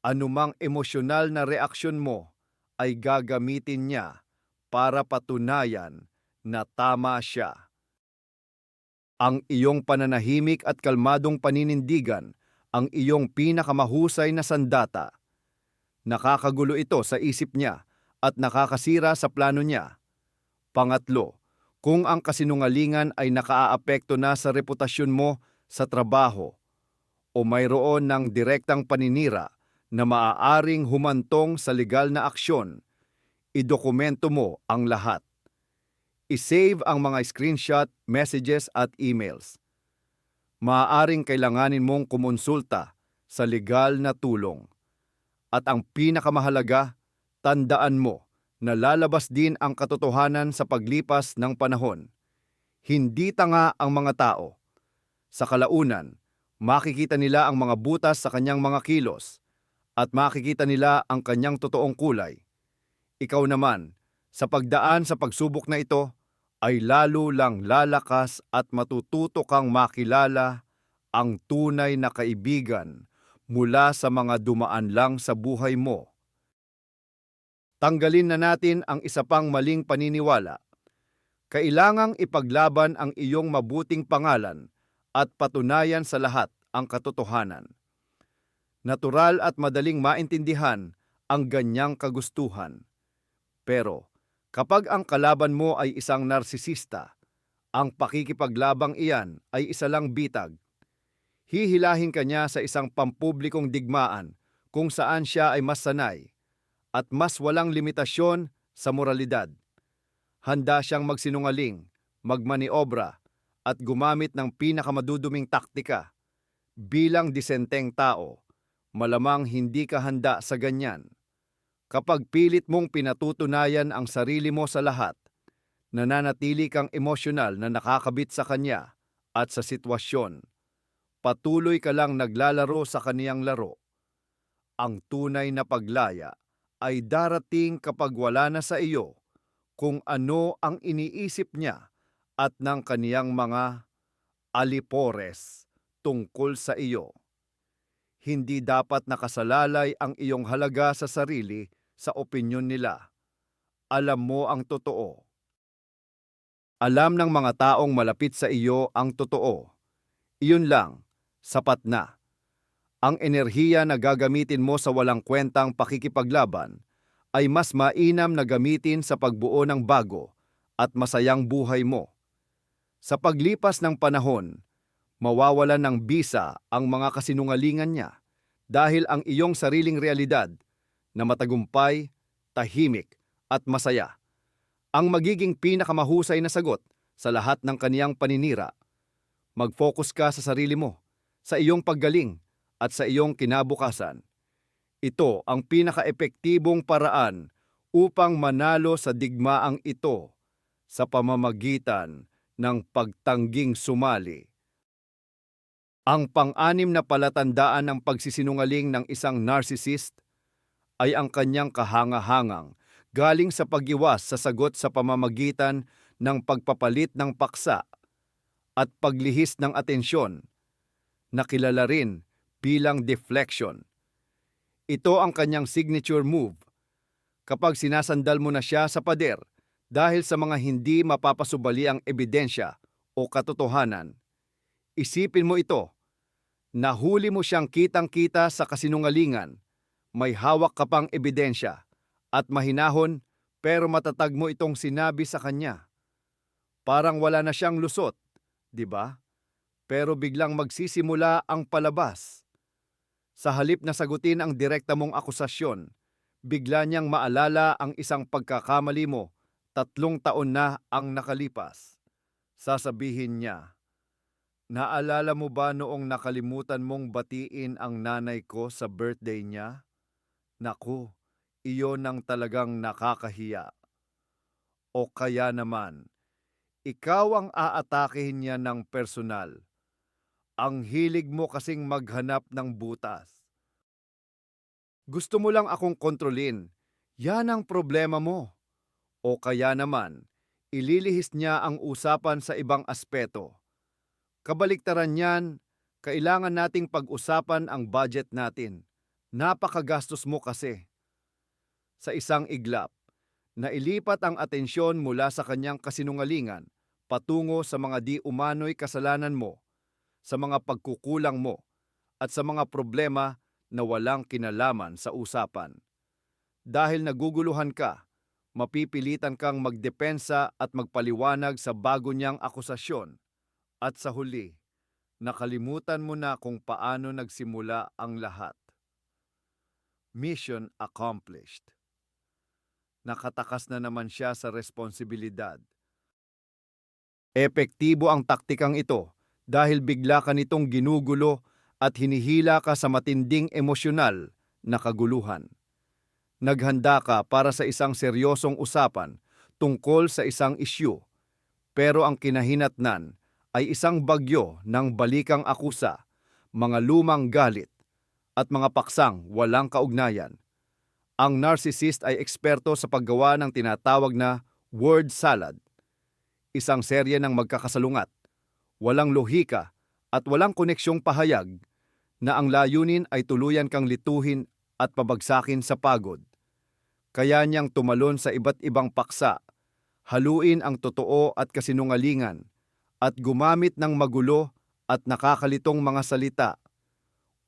Anumang emosyonal na reaksyon mo ay gagamitin niya para patunayan na tama siya. Ang iyong pananahimik at kalmadong paninindigan ang iyong pinakamahusay na sandata. Nakakagulo ito sa isip niya at nakakasira sa plano niya. Pangatlo, kung ang kasinungalingan ay nakaaapekto na sa reputasyon mo sa trabaho o mayroon ng direktang paninira na maaaring humantong sa legal na aksyon, idokumento mo ang lahat. I-save ang mga screenshot, messages at emails. Maaaring kailanganin mong kumonsulta sa legal na tulong. At ang pinakamahalaga, tandaan mo na lalabas din ang katotohanan sa paglipas ng panahon. Hindi tanga ang mga tao. Sa kalaunan, makikita nila ang mga butas sa kanyang mga kilos at makikita nila ang kanyang totoong kulay. Ikaw naman, sa pagdaan sa pagsubok na ito, ay lalo lang lalakas at matututo kang makilala ang tunay na kaibigan mula sa mga dumaan lang sa buhay mo. Tanggalin na natin ang isa pang maling paniniwala. Kailangang ipaglaban ang iyong mabuting pangalan at patunayan sa lahat ang katotohanan. Natural at madaling maintindihan ang ganyang kagustuhan. Pero kapag ang kalaban mo ay isang narsisista, ang pakikipaglabang iyan ay isa lang bitag. Hihilahin ka niya sa isang pampublikong digmaan kung saan siya ay mas sanay at mas walang limitasyon sa moralidad. Handa siyang magsinungaling, magmaniobra at gumamit ng pinakamaduduming taktika. Bilang disenteng tao, malamang hindi ka handa sa ganyan. Kapag pilit mong pinatutunayan ang sarili mo sa lahat, nananatili kang emosyonal na nakakabit sa kanya at sa sitwasyon. Patuloy ka lang naglalaro sa kaniyang laro. Ang tunay na paglaya ay darating kapag wala na sa iyo kung ano ang iniisip niya at ng kaniyang mga alipores tungkol sa iyo. Hindi dapat nakasalalay ang iyong halaga sa sarili sa opinyon nila. Alam mo ang totoo. Alam ng mga taong malapit sa iyo ang totoo. Iyon lang, sapat na. Ang enerhiya na gagamitin mo sa walang kwentang pakikipaglaban ay mas mainam na gamitin sa pagbuo ng bago at masayang buhay mo. Sa paglipas ng panahon, mawawalan ng bisa ang mga kasinungalingan niya dahil ang iyong sariling realidad na matagumpay, tahimik at masaya ang magiging pinakamahusay na sagot sa lahat ng kaniyang paninira. Mag-focus ka sa sarili mo, sa iyong paggaling at sa iyong kinabukasan. Ito ang pinaka-epektibong paraan upang manalo sa digmaang ito sa pamamagitan ng pagtangging sumali. Ang pang-anim na palatandaan ng pagsisinungaling ng isang narcissist ay ang kanyang kahangahangang galing sa pag-iwas sa sagot sa pamamagitan ng pagpapalit ng paksa at paglihis ng atensyon, na kilala rin bilang deflection. Ito ang kanyang signature move kapag sinasandal mo na siya sa pader dahil sa mga hindi mapapasubali ang ebidensya o katotohanan. Isipin mo ito, nahuli mo siyang kitang-kita sa kasinungalingan, may hawak ka pang ebidensya, at mahinahon pero matatag mo itong sinabi sa kanya. Parang wala na siyang lusot, di ba? Pero biglang magsisimula ang palabas. Sa halip na sagutin ang direkta mong akusasyon, bigla niyang maalala ang isang pagkakamali mo 3 taon na ang nakalipas. Sasabihin niya, "Naalala mo ba noong nakalimutan mong batiin ang nanay ko sa birthday niya? Naku, iyon ang talagang nakakahiya." O kaya naman, ikaw ang aatakehin niya ng personal. Ang hilig mo kasing maghanap ng butas. Gusto mo lang akong kontrolin. Yan ang problema mo. O kaya naman, ililihis niya ang usapan sa ibang aspeto. Kabaliktaran niyan, kailangan nating pag-usapan ang budget natin. Napakagastos mo kasi. Sa isang iglap, nailipat ang atensyon mula sa kanyang kasinungalingan patungo sa mga di umano'y kasalanan mo, sa mga pagkukulang mo, at sa mga problema na walang kinalaman sa usapan. Dahil naguguluhan ka, mapipilitan kang magdepensa at magpaliwanag sa bago niyang akusasyon. At sa huli, nakalimutan mo na kung paano nagsimula ang lahat. Mission accomplished. Nakatakas na naman siya sa responsibilidad. Epektibo ang taktikang ito dahil bigla ka nitong ginugulo at hinihila ka sa matinding emosyonal na kaguluhan. Naghanda ka para sa isang seryosong usapan tungkol sa isang isyu, pero ang kinahinatnan ay isang bagyo ng balikang akusa, mga lumang galit, at mga paksang walang kaugnayan. Ang narcissist ay eksperto sa paggawa ng tinatawag na word salad, isang serye ng magkakasalungat, walang lohika at walang koneksyong pahayag na ang layunin ay tuluyan kang lituhin at pabagsakin sa pagod. Kaya niyang tumalon sa iba't ibang paksa, haluin ang totoo at kasinungalingan, at gumamit ng magulo at nakakalitong mga salita.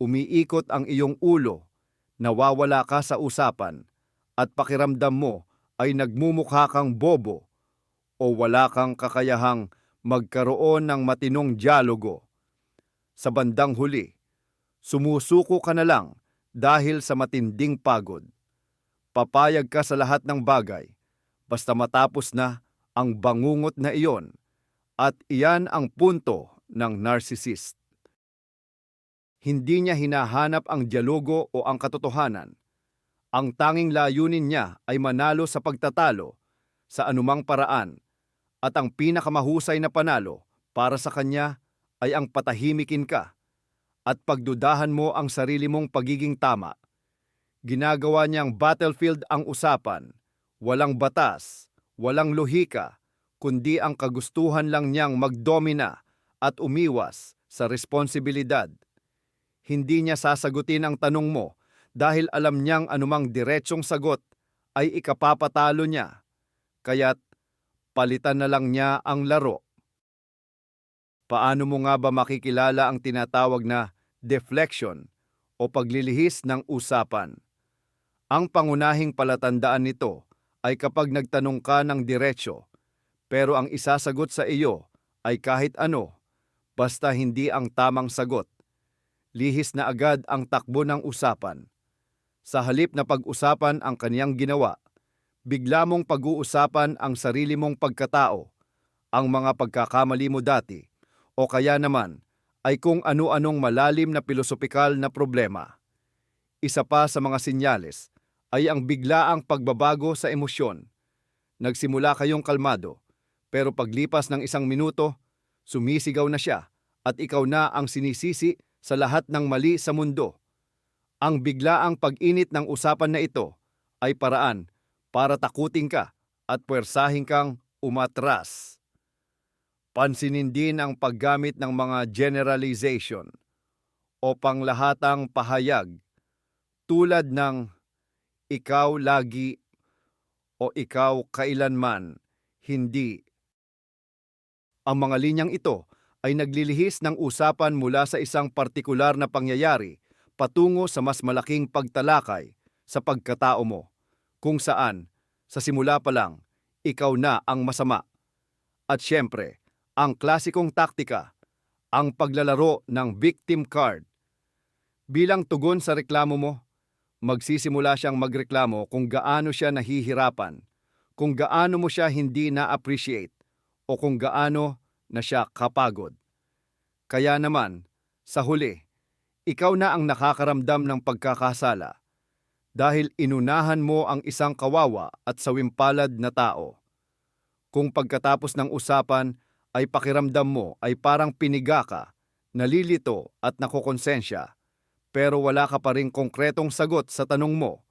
Umiikot ang iyong ulo, nawawala ka sa usapan, at pakiramdam mo ay nagmumukha kang bobo o wala kang kakayahang magkaroon ng matinong dialogo. Sa bandang huli, sumusuko ka na lang dahil sa matinding pagod. Papayag ka sa lahat ng bagay, basta matapos na ang bangungot na iyon, at iyan ang punto ng narcissist. Hindi niya hinahanap ang dialogo o ang katotohanan. Ang tanging layunin niya ay manalo sa pagtatalo sa anumang paraan, at ang pinakamahusay na panalo para sa kanya ay ang patahimikin ka at pagdudahan mo ang sarili mong pagiging tama. Ginagawa niyang battlefield ang usapan, walang batas, walang lohika, kundi ang kagustuhan lang niyang magdomina at umiwas sa responsibilidad. Hindi niya sasagutin ang tanong mo dahil alam niyang anumang diretsong sagot ay ikapapatalo niya, kaya't palitan na lang niya ang laro. Paano mo nga ba makikilala ang tinatawag na deflection o paglilihis ng usapan? Ang pangunahing palatandaan nito ay kapag nagtanong ka ng diretsyo, pero ang isasagot sa iyo ay kahit ano, basta hindi ang tamang sagot. Lihis na agad ang takbo ng usapan. Sa halip na pag-usapan ang kaniyang ginawa, bigla mong pag-uusapan ang sarili mong pagkatao, ang mga pagkakamali mo dati, o kaya naman ay kung ano-anong malalim na pilosopikal na problema. Isa pa sa mga sinyales ay ang biglaang pagbabago sa emosyon. Nagsimula kayong kalmado, Pero paglipas ng 1 minuto, sumisigaw na siya at ikaw na ang sinisisi sa lahat ng mali sa mundo. Ang biglaang pag-init ng usapan na ito ay paraan para takutin ka at puwersahin kang umatras. Pansinin din ang paggamit ng mga generalization o panglahatang pahayag tulad ng ikaw lagi o ikaw kailanman, hindi. Ang mga linyang ito ay naglilihis ng usapan mula sa isang partikular na pangyayari patungo sa mas malaking pagtalakay sa pagkatao mo, kung saan, sa simula pa lang, ikaw na ang masama. At syempre, ang klasikong taktika, ang paglalaro ng victim card. Bilang tugon sa reklamo mo, magsisimula siyang magreklamo kung gaano siya nahihirapan, kung gaano mo siya hindi na-appreciate, o kung gaano na siya kapagod. Kaya naman, sa huli, ikaw na ang nakakaramdam ng pagkakasala dahil inunahan mo ang isang kawawa at sawimpalad na tao. Kung pagkatapos ng usapan ay pakiramdam mo ay parang piniga ka, nalilito at nakokonsensya, pero wala ka pa ring konkretong sagot sa tanong mo,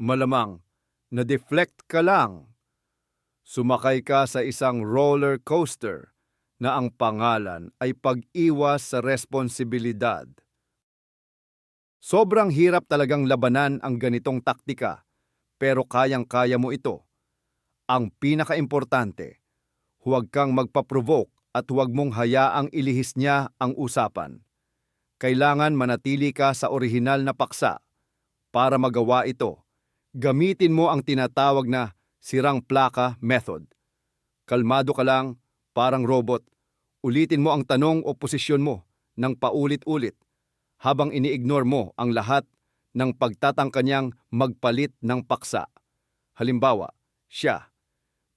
malamang na-deflect ka lang. Sumakay ka sa isang roller coaster na ang pangalan ay pag-iwas sa responsibilidad. Sobrang hirap talagang labanan ang ganitong taktika, pero kayang-kaya mo ito. Ang pinakaimportante, huwag kang magpa-provoke at huwag mong hayaang ilihis niya ang usapan. Kailangan manatili ka sa orihinal na paksa. Para magawa ito, gamitin mo ang tinatawag na sirang plaka method. Kalmado ka lang, parang robot. Ulitin mo ang tanong o posisyon mo ng paulit-ulit habang ini-ignore mo ang lahat ng pagtatangka niyang magpalit ng paksa. Halimbawa, siya.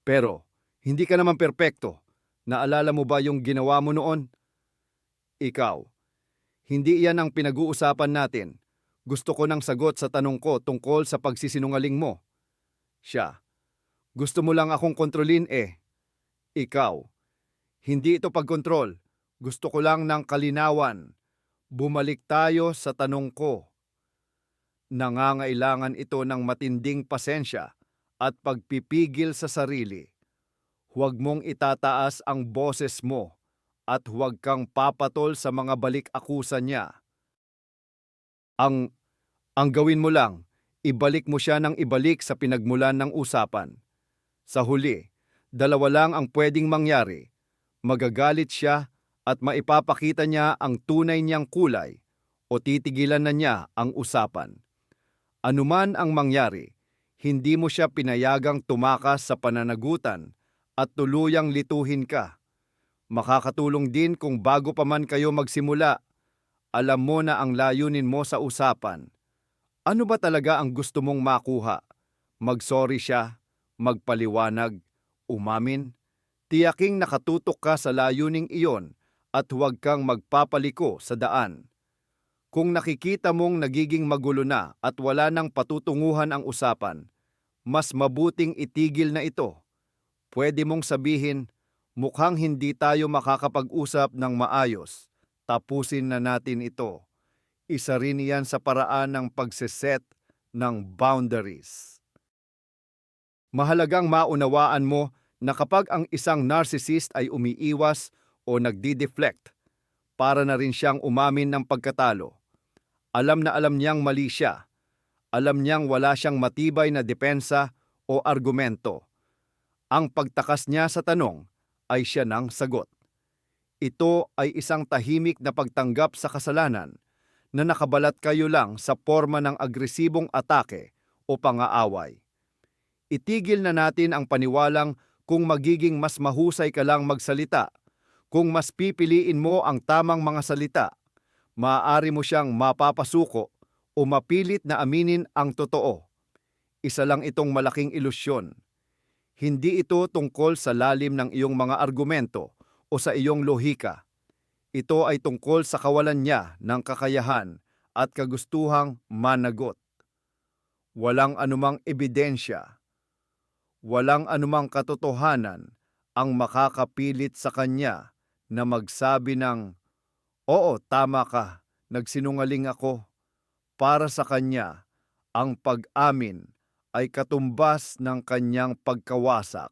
Pero, hindi ka naman perpekto. Naalala mo ba yung ginawa mo noon? Ikaw. Hindi iyan ang pinag-uusapan natin. Gusto ko ng sagot sa tanong ko tungkol sa pagsisinungaling mo. Siya. Gusto mo lang akong kontrolin eh. Ikaw. Hindi ito pagkontrol. Gusto ko lang ng kalinawan. Bumalik tayo sa tanong ko. Nangangailangan ito ng matinding pasensya at pagpipigil sa sarili. Huwag mong itataas ang boses mo at huwag kang papatol sa mga balik-akusa niya. Ang gawin mo lang, ibalik mo siya ng ibalik sa pinagmulan ng usapan. Sa huli, dalawa lang ang pwedeng mangyari. Magagalit siya at maipapakita niya ang tunay niyang kulay o titigilan na niya ang usapan. Anuman ang mangyari, hindi mo siya pinayagang tumakas sa pananagutan at tuluyang lituhin ka. Makakatulong din kung bago pa man kayo magsimula, alam mo na ang layunin mo sa usapan. Ano ba talaga ang gusto mong makuha? Mag-sorry siya, magpaliwanag, umamin? Tiyaking nakatutok ka sa layuning iyon at huwag kang magpapaliko sa daan. Kung nakikita mong nagiging magulo na at wala nang patutunguhan ang usapan, mas mabuting itigil na ito. Pwede mong sabihin, mukhang hindi tayo makakapag-usap ng maayos. Tapusin na natin ito. Isa rin iyan sa paraan ng pagseset ng boundaries. Mahalagang maunawaan mo na kapag ang isang narcissist ay umiiwas o nagdi-deflect, para na rin siyang umamin ng pagkatalo. Alam na alam niyang mali siya. Alam niyang wala siyang matibay na depensa o argumento. Ang pagtakas niya sa tanong ay siya ng sagot. Ito ay isang tahimik na pagtanggap sa kasalanan na nakabalat kayo lang sa forma ng agresibong atake o pang-aaway. Itigil na natin ang paniwalang kung magiging mas mahusay ka lang magsalita, kung mas pipiliin mo ang tamang mga salita, maaari mo siyang mapapasuko o mapilit na aminin ang totoo. Isa lang itong malaking ilusyon. Hindi ito tungkol sa lalim ng iyong mga argumento o sa iyong lohika. Ito ay tungkol sa kawalan niya ng kakayahan at kagustuhang managot. Walang anumang ebidensya, walang anumang katotohanan ang makakapilit sa kanya na magsabi ng, "Oo, tama ka, nagsinungaling ako." Para sa kanya, ang pag-amin ay katumbas ng kanyang pagkawasak.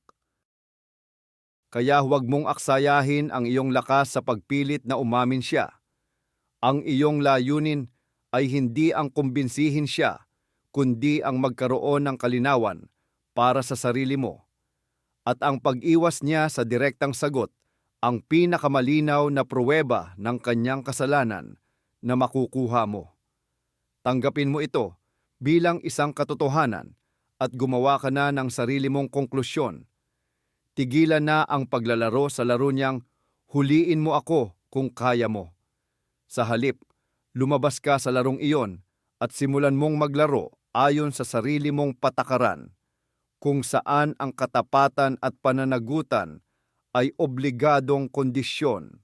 Kaya huwag mong aksayahin ang iyong lakas sa pagpilit na umamin siya. Ang iyong layunin ay hindi ang kumbinsihin siya, kundi ang magkaroon ng kalinawan para sa sarili mo. At ang pag-iwas niya sa direktang sagot, ang pinakamalinaw na pruweba ng kanyang kasalanan na makukuha mo. Tanggapin mo ito bilang isang katotohanan at gumawa ka na ng sarili mong konklusyon. Tigilan na ang paglalaro sa laro niyang "huliin mo ako kung kaya mo." Sa halip, lumabas ka sa larong iyon at simulan mong maglaro ayon sa sarili mong patakaran, kung saan ang katapatan at pananagutan ay obligadong kondisyon.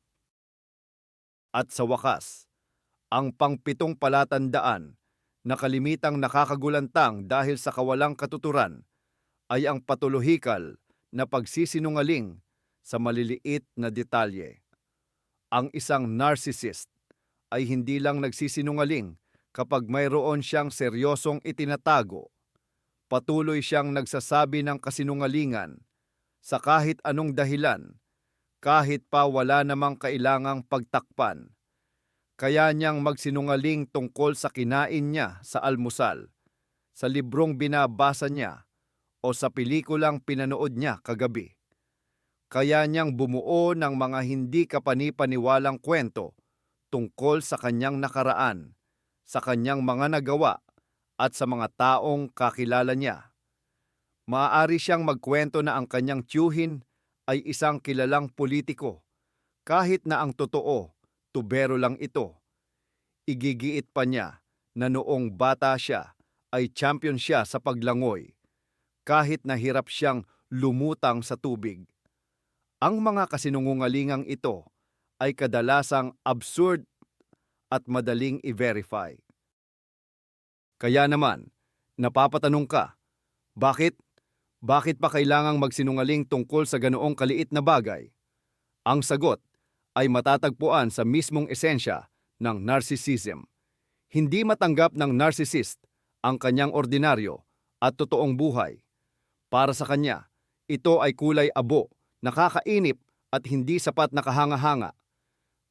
At sa wakas, ang pangpitong palatandaan na kalimitang nakakagulantang dahil sa kawalang katuturan ay ang patolohikal na pagsisinungaling sa maliliit na detalye. Ang isang narcissist ay hindi lang nagsisinungaling kapag mayroon siyang seryosong itinatago. Patuloy siyang nagsasabi ng kasinungalingan sa kahit anong dahilan, kahit pa wala namang kailangang pagtakpan. Kaya niyang magsinungaling tungkol sa kinain niya sa almusal, sa librong binabasa niya, o sa pelikulang pinanood niya kagabi. Kaya niyang bumuo ng mga hindi kapani-paniwalang kwento tungkol sa kanyang nakaraan, sa kanyang mga nagawa, at sa mga taong kakilala niya. Maaari siyang magkwento na ang kanyang tiyuhin ay isang kilalang politiko, kahit na ang totoo, tubero lang ito. Igigiit pa niya na noong bata siya ay champion siya sa paglangoy, kahit nahirap siyang lumutang sa tubig. Ang mga kasinungalingang ito ay kadalasang absurd at madaling i-verify. Kaya naman, napapatanong ka, bakit? Bakit pa kailangang magsinungaling tungkol sa ganoong kaliit na bagay? Ang sagot ay matatagpuan sa mismong esensya ng narcissism. Hindi matanggap ng narcissist ang kanyang ordinaryo at totoong buhay. Para sa kanya, ito ay kulay abo, nakakainip at hindi sapat na kahanga-hanga.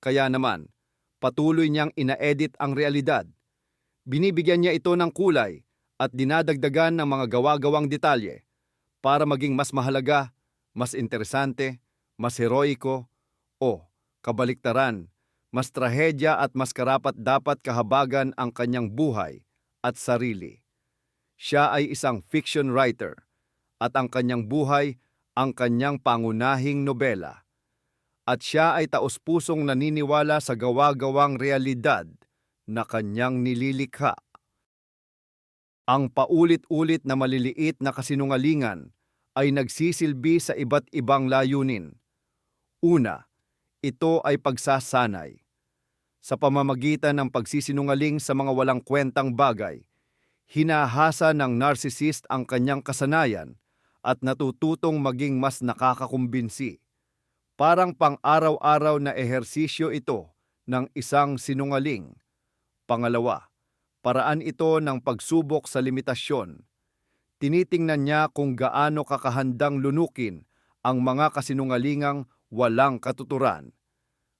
Kaya naman, patuloy niyang ina-edit ang realidad. Binibigyan niya ito ng kulay at dinadagdagan ng mga gawa-gawang detalye para maging mas mahalaga, mas interesante, mas heroiko, o, kabaliktaran, mas trahedya at mas karapat-dapat kahabagan ang kanyang buhay at sarili. Siya ay isang fiction writer at ang kanyang buhay ang kanyang pangunahing nobela. At siya ay taos-pusong naniniwala sa gawa-gawang realidad na kanyang nililikha. Ang paulit-ulit na maliliit na kasinungalingan ay nagsisilbi sa iba't ibang layunin. Una, ito ay pagsasanay. Sa pamamagitan ng pagsisinungaling sa mga walang kwentang bagay, hinahasa ng narcissist ang kanyang kasanayan at natututong maging mas nakakakumbinsi. Parang pang-araw-araw na ehersisyo ito ng isang sinungaling. Pangalawa, paraan ito ng pagsubok sa limitasyon. Tinitingnan niya kung gaano kakahandang lunukin ang mga kasinungalingang walang katuturan.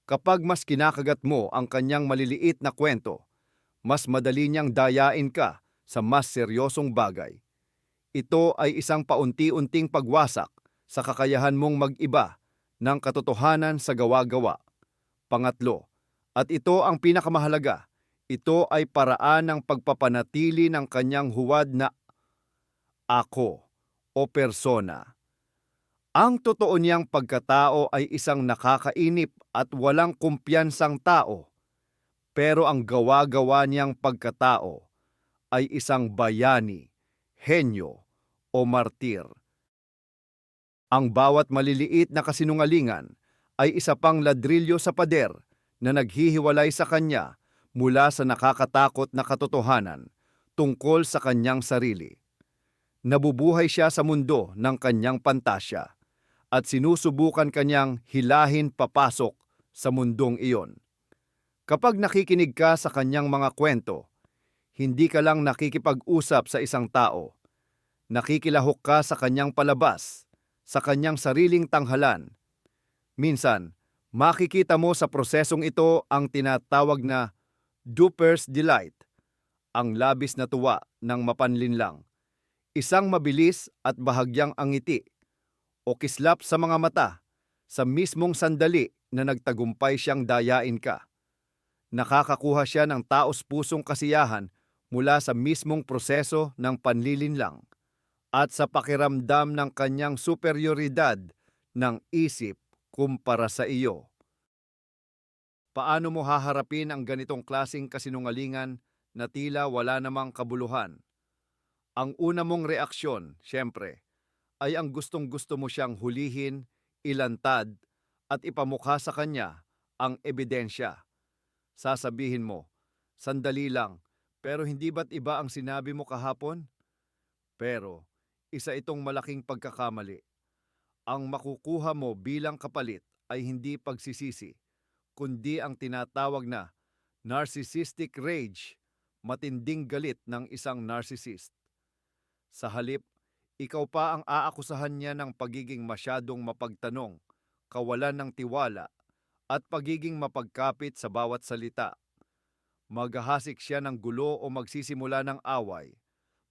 Kapag mas kinakagat mo ang kanyang maliliit na kwento, mas madali niyang dayain ka sa mas seryosong bagay. Ito ay isang paunti-unting pagwasak sa kakayahan mong mag-iba ng katotohanan sa gawa-gawa. Pangatlo, at ito ang pinakamahalaga, ito ay paraan ng pagpapanatili ng kanyang huwad na ako o persona. Ang totoo niyang pagkatao ay isang nakakainip at walang kumpiyansang tao, pero ang gawa-gawa niyang pagkatao ay isang bayani, henyo o martir. Ang bawat maliliit na kasinungalingan ay isa pang ladrilyo sa pader na naghihiwalay sa kanya mula sa nakakatakot na katotohanan tungkol sa kanyang sarili. Nabubuhay siya sa mundo ng kanyang pantasya at sinusubukan kanyang hilahin papasok sa mundong iyon. Kapag nakikinig ka sa kanyang mga kwento, hindi ka lang nakikipag-usap sa isang tao, nakikilahok ka sa kanyang palabas, sa kanyang sariling tanghalan. Minsan, makikita mo sa prosesong ito ang tinatawag na duper's delight, ang labis na tuwa ng mapanlinlang. Isang mabilis at bahagyang angiti o kislap sa mga mata sa mismong sandali na nagtagumpay siyang dayain ka. Nakakakuha siya ng taos-pusong kasiyahan mula sa mismong proseso ng panlilinlang at sa pakiramdam ng kanyang superioridad ng isip kumpara sa iyo. Paano mo haharapin ang ganitong klaseng kasinungalingan na tila wala namang kabuluhan? Ang una mong reaksyon, siyempre, ay ang gustong-gusto mo siyang hulihin, ilantad, at ipamukha sa kanya ang ebidensya. Sasabihin mo, sandali lang, pero hindi ba't iba ang sinabi mo kahapon? Pero, isa itong malaking pagkakamali. Ang makukuha mo bilang kapalit ay hindi pagsisisi, kundi ang tinatawag na narcissistic rage, matinding galit ng isang narcissist. Sa halip, ikaw pa ang aakusahan niya ng pagiging masyadong mapagtanong, kawalan ng tiwala, at pagiging mapagkapit sa bawat salita. Maghahasik siya ng gulo o magsisimula ng away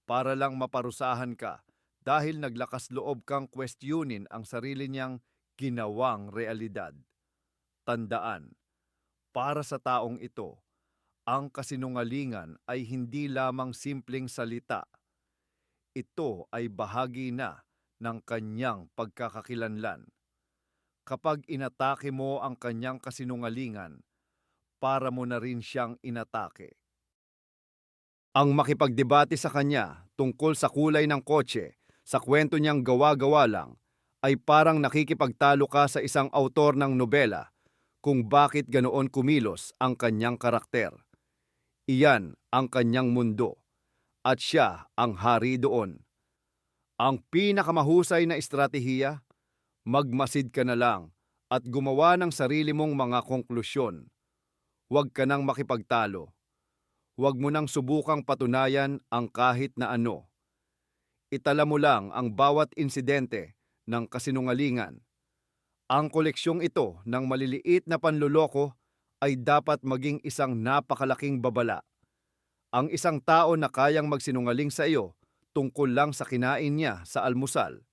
para lang maparusahan ka dahil naglakas loob kang questionin ang sarili niyang ginawang realidad. Tandaan, para sa taong ito, ang kasinungalingan ay hindi lamang simpleng salita. Ito ay bahagi na ng kanyang pagkakakilanlan. Kapag inatake mo ang kanyang kasinungalingan, para mo na rin siyang inatake. Ang makipagdebate sa kanya tungkol sa kulay ng kotse, sa kwento niyang gawa-gawa lang, ay parang nakikipagtalo ka sa isang autor ng nobela kung bakit ganoon kumilos ang kanyang karakter. Iyan ang kanyang mundo, at siya ang hari doon. Ang pinakamahusay na estratehiya, magmasid ka na lang at gumawa ng sarili mong mga konklusyon. Huwag ka nang makipagtalo. Huwag mo nang subukang patunayan ang kahit na ano. Itala mo lang ang bawat insidente ng kasinungalingan. Ang koleksyong ito ng maliliit na panloloko ay dapat maging isang napakalaking babala. Ang isang tao na kayang magsinungaling sa iyo tungkol lang sa kinain niya sa almusal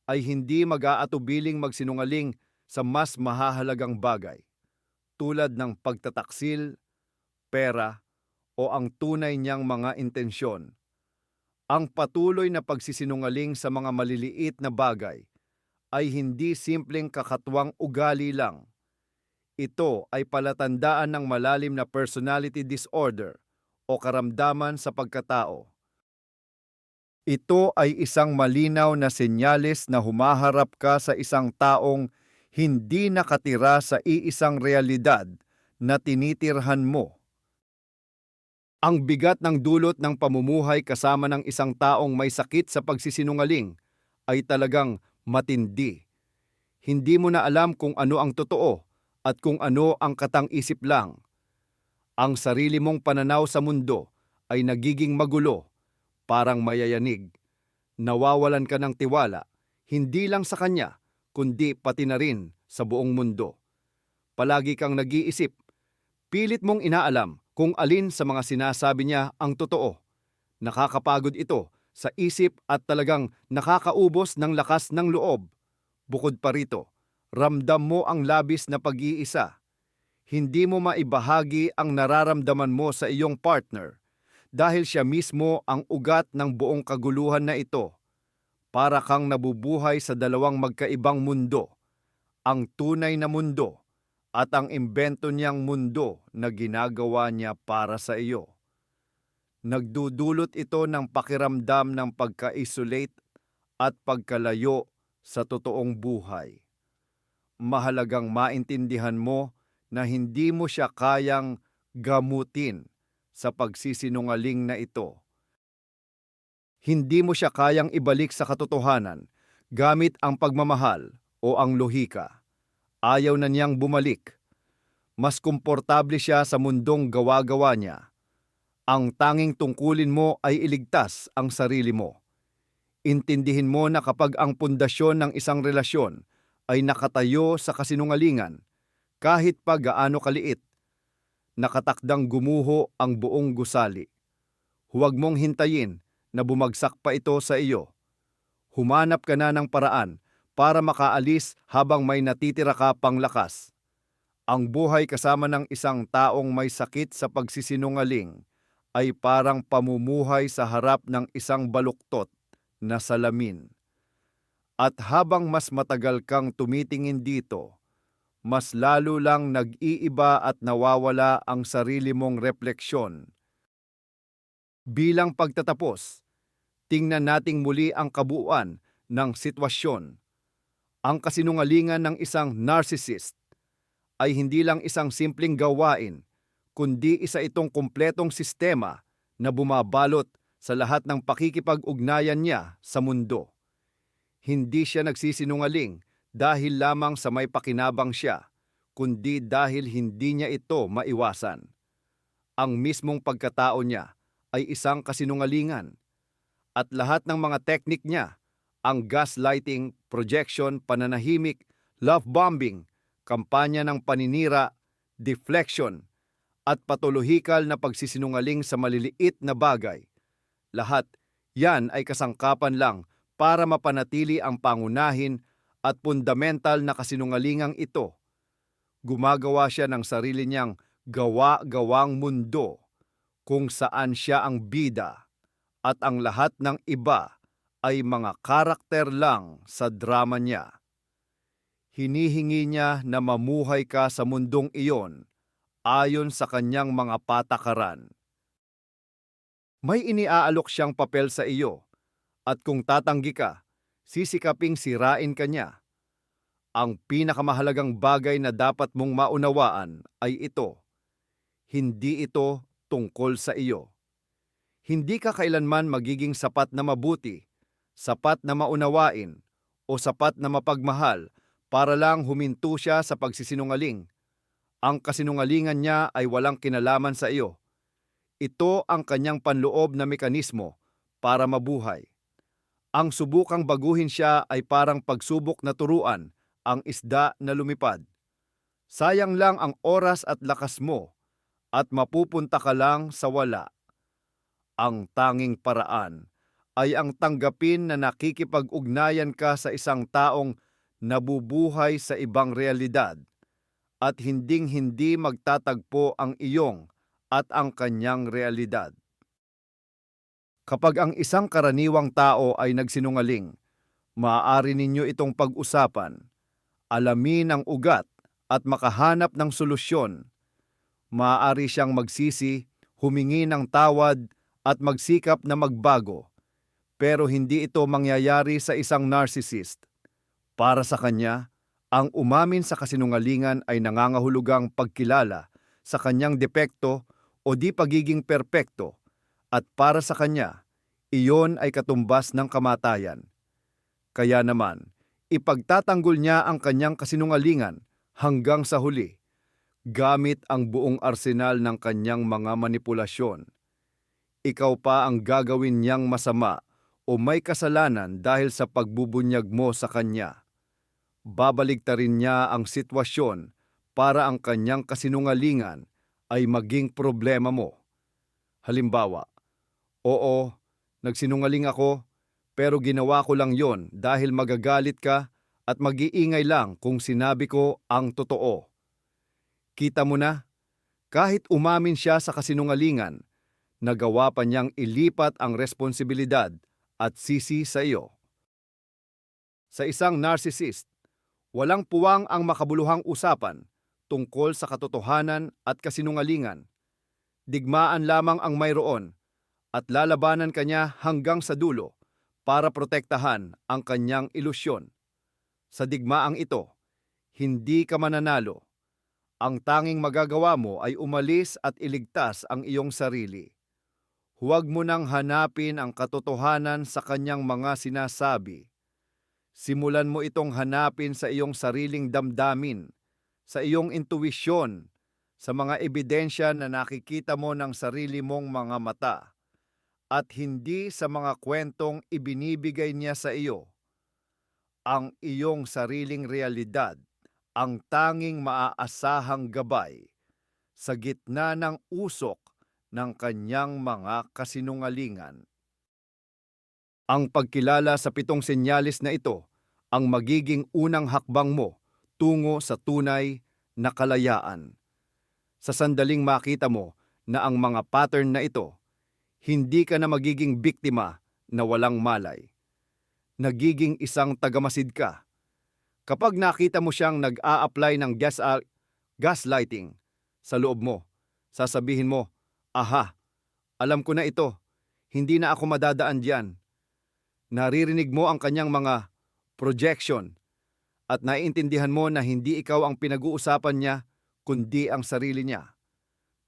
ay hindi mag-aatubiling magsinungaling sa mas mahahalagang bagay, tulad ng pagtataksil, pera, o ang tunay niyang mga intensyon. Ang patuloy na pagsisinungaling sa mga maliliit na bagay ay hindi simpleng kakatwang ugali lang. Ito ay palatandaan ng malalim na personality disorder o karamdaman sa pagkatao. Ito ay isang malinaw na senyales na humaharap ka sa isang taong hindi nakatira sa iisang realidad na tinitirhan mo. Ang bigat ng dulot ng pamumuhay kasama ng isang taong may sakit sa pagsisinungaling ay talagang matindi. Hindi mo na alam kung ano ang totoo at kung ano ang katang-isip lang. Ang sarili mong pananaw sa mundo ay nagiging magulo, parang mayayanig. Nawawalan ka ng tiwala, hindi lang sa kanya, kundi pati na rin sa buong mundo. Palagi kang nag-iisip, pilit mong inaalam kung alin sa mga sinasabi niya ang totoo. Nakakapagod ito sa isip at talagang nakakaubos ng lakas ng loob. Bukod pa rito, ramdam mo ang labis na pag-iisa. Hindi mo maibahagi ang nararamdaman mo sa iyong partner dahil siya mismo ang ugat ng buong kaguluhan na ito. Para kang nabubuhay sa dalawang magkaibang mundo, ang tunay na mundo at ang imbento niyang mundo na ginagawa niya para sa iyo. Nagdudulot ito ng pakiramdam ng pagka-isolate at pagkalayo sa totoong buhay. Mahalagang maintindihan mo na hindi mo siya kayang gamutin sa pagsisinungaling na ito. Hindi mo siya kayang ibalik sa katotohanan gamit ang pagmamahal o ang lohika. Ayaw na niyang bumalik. Mas komportable siya sa mundong gawa-gawa niya. Ang tanging tungkulin mo ay iligtas ang sarili mo. Intindihin mo na kapag ang pundasyon ng isang relasyon ay nakatayo sa kasinungalingan, kahit pa gaano kaliit, nakatakdang gumuho ang buong gusali. Huwag mong hintayin na bumagsak pa ito sa iyo. Humanap ka na ng paraan para makaalis habang may natitira ka pang lakas. Ang buhay kasama ng isang taong may sakit sa pagsisinungaling ay parang pamumuhay sa harap ng isang baluktot na salamin. At habang mas matagal kang tumitingin dito, mas lalo lang nag-iiba at nawawala ang sarili mong refleksyon. Bilang pagtatapos, tingnan nating muli ang kabuuan ng sitwasyon. Ang kasinungalingan ng isang narcissist ay hindi lang isang simpleng gawain, kundi isa itong kumpletong sistema na bumabalot sa lahat ng pakikipag-ugnayan niya sa mundo. Hindi siya nagsisinungaling dahil lamang sa may pakinabang siya, kundi dahil hindi niya ito maiwasan. Ang mismong pagkatao niya ay isang kasinungalingan, at lahat ng mga teknik niya, ang gaslighting, projection, pananahimik, love bombing, kampanya ng paninira, deflection, at patolohikal na pagsisinungaling sa maliliit na bagay. Lahat yan ay kasangkapan lang para mapanatili ang pangunahin at fundamental na kasinungalingang ito. Gumagawa siya ng sarili niyang gawa-gawang mundo kung saan siya ang bida at ang lahat ng iba ay mga karakter lang sa drama niya. Hinihingi niya na mamuhay ka sa mundong iyon ayon sa kanyang mga patakaran. May iniaalok siyang papel sa iyo, at kung tatanggi ka, sisikaping sirain ka niya. Ang pinakamahalagang bagay na dapat mong maunawaan ay ito: hindi ito tungkol sa iyo. Hindi ka kailanman magiging sapat na mabuti, sapat na maunawain, o sapat na mapagmahal para lang huminto siya sa pagsisinungaling. Ang kasinungalingan niya ay walang kinalaman sa iyo. Ito ang kanyang panloob na mekanismo para mabuhay. Ang subukang baguhin siya ay parang pagsubok na turuan ang isda na lumipad. Sayang lang ang oras at lakas mo at mapupunta ka lang sa wala. Ang tanging paraan ay ang tanggapin na nakikipag-ugnayan ka sa isang taong nabubuhay sa ibang realidad at hinding-hindi magtatagpo ang iyong at ang kanyang realidad. Kapag ang isang karaniwang tao ay nagsinungaling, maaari ninyo itong pag-usapan, alamin ang ugat at makahanap ng solusyon. Maaari siyang magsisi, humingi ng tawad at magsikap na magbago, pero hindi ito mangyayari sa isang narcissist. Para sa kanya, ang umamin sa kasinungalingan ay nangangahulugang pagkilala sa kanyang depekto o di pagiging perpekto, at para sa kanya, iyon ay katumbas ng kamatayan. Kaya naman, ipagtatanggol niya ang kanyang kasinungalingan hanggang sa huli, gamit ang buong arsenal ng kanyang mga manipulasyon. Ikaw pa ang gagawin niyang masama o may kasalanan dahil sa pagbubunyag mo sa kanya. Babaligtarin niya ang sitwasyon para ang kanyang kasinungalingan ay maging problema mo. Halimbawa, oo, nagsinungaling ako, pero ginawa ko lang yon dahil magagalit ka at mag-iingay lang kung sinabi ko ang totoo. Kita mo na, kahit umamin siya sa kasinungalingan, nagawa pa niyang ilipat ang responsibilidad at sisi sa iyo. Sa isang narcissist, walang puwang ang makabuluhang usapan tungkol sa katotohanan at kasinungalingan. Digmaan lamang ang mayroon at lalabanan kanya hanggang sa dulo para protektahan ang kanyang ilusyon. Sa digmaang ito, hindi ka mananalo. Ang tanging magagawa mo ay umalis at iligtas ang iyong sarili. Huwag mo nang hanapin ang katotohanan sa kanyang mga sinasabi. Simulan mo itong hanapin sa iyong sariling damdamin, sa iyong intuwisyon, sa mga ebidensya na nakikita mo ng sarili mong mga mata, at hindi sa mga kwentong ibinibigay niya sa iyo. Ang iyong sariling realidad, ang tanging maaasahang gabay sa gitna ng usok ng kanyang mga kasinungalingan. Ang pagkilala sa 7 senyales na ito ang magiging unang hakbang mo tungo sa tunay na kalayaan. Sa sandaling makita mo na ang mga pattern na ito, hindi ka na magiging biktima na walang malay. Nagiging isang tagamasid ka. Kapag nakita mo siyang nag-a-apply ng gaslighting sa loob mo, sasabihin mo, "Aha, alam ko na ito. Hindi na ako madadaan diyan." Naririnig mo ang kanyang mga projection at naiintindihan mo na hindi ikaw ang pinag-uusapan niya, kundi ang sarili niya.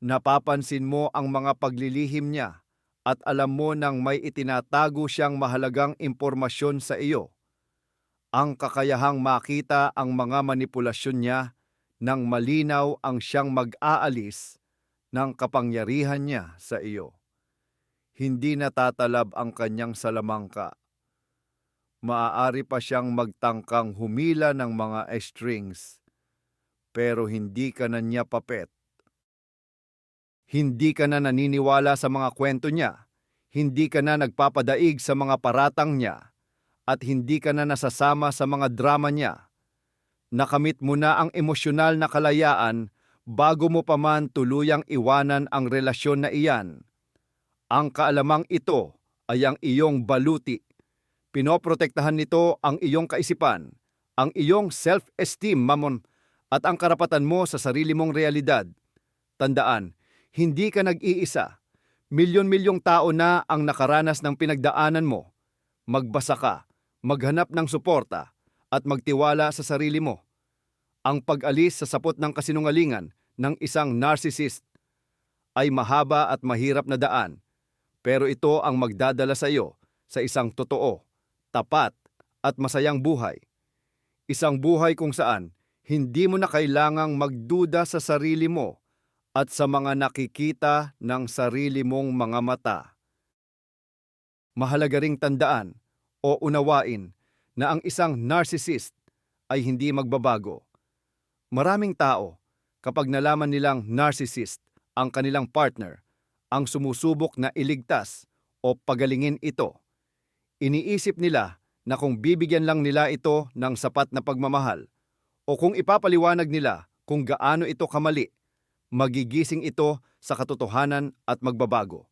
Napapansin mo ang mga paglilihim niya at alam mo nang may itinatago siyang mahalagang impormasyon sa iyo. Ang kakayahang makita ang mga manipulasyon niya nang malinaw ang siyang mag-aalis ng kapangyarihan niya sa iyo. Hindi natatalab ang kanyang salamangka. Maaari pa siyang magtangkang humila ng mga strings, pero hindi ka na niya papet. Hindi ka na naniniwala sa mga kwento niya, hindi ka na nagpapadaig sa mga paratang niya, at hindi ka na nasasama sa mga drama niya. Nakamit mo na ang emosyonal na kalayaan bago mo pa man tuluyang iwanan ang relasyon na iyan. Ang kaalamang ito ay ang iyong baluti. Pinoprotektahan nito ang iyong kaisipan, ang iyong self-esteem, mamon, at ang karapatan mo sa sarili mong realidad. Tandaan, hindi ka nag-iisa. Milyon-milyong tao na ang nakaranas ng pinagdaanan mo. Magbasa ka, maghanap ng suporta, at magtiwala sa sarili mo. Ang pag-alis sa sapot ng kasinungalingan ng isang narcissist ay mahaba at mahirap na daan, pero ito ang magdadala sa iyo sa isang totoo, tapat, at masayang buhay. Isang buhay kung saan hindi mo na kailangang magduda sa sarili mo at sa mga nakikita ng sarili mong mga mata. Mahalaga ring tandaan o unawain na ang isang narcissist ay hindi magbabago. Maraming tao, kapag nalaman nilang narcissist ang kanilang partner, ang sumusubok na iligtas o pagalingin ito. Iniisip nila na kung bibigyan lang nila ito ng sapat na pagmamahal o kung ipapaliwanag nila kung gaano ito kamali, magigising ito sa katotohanan at magbabago.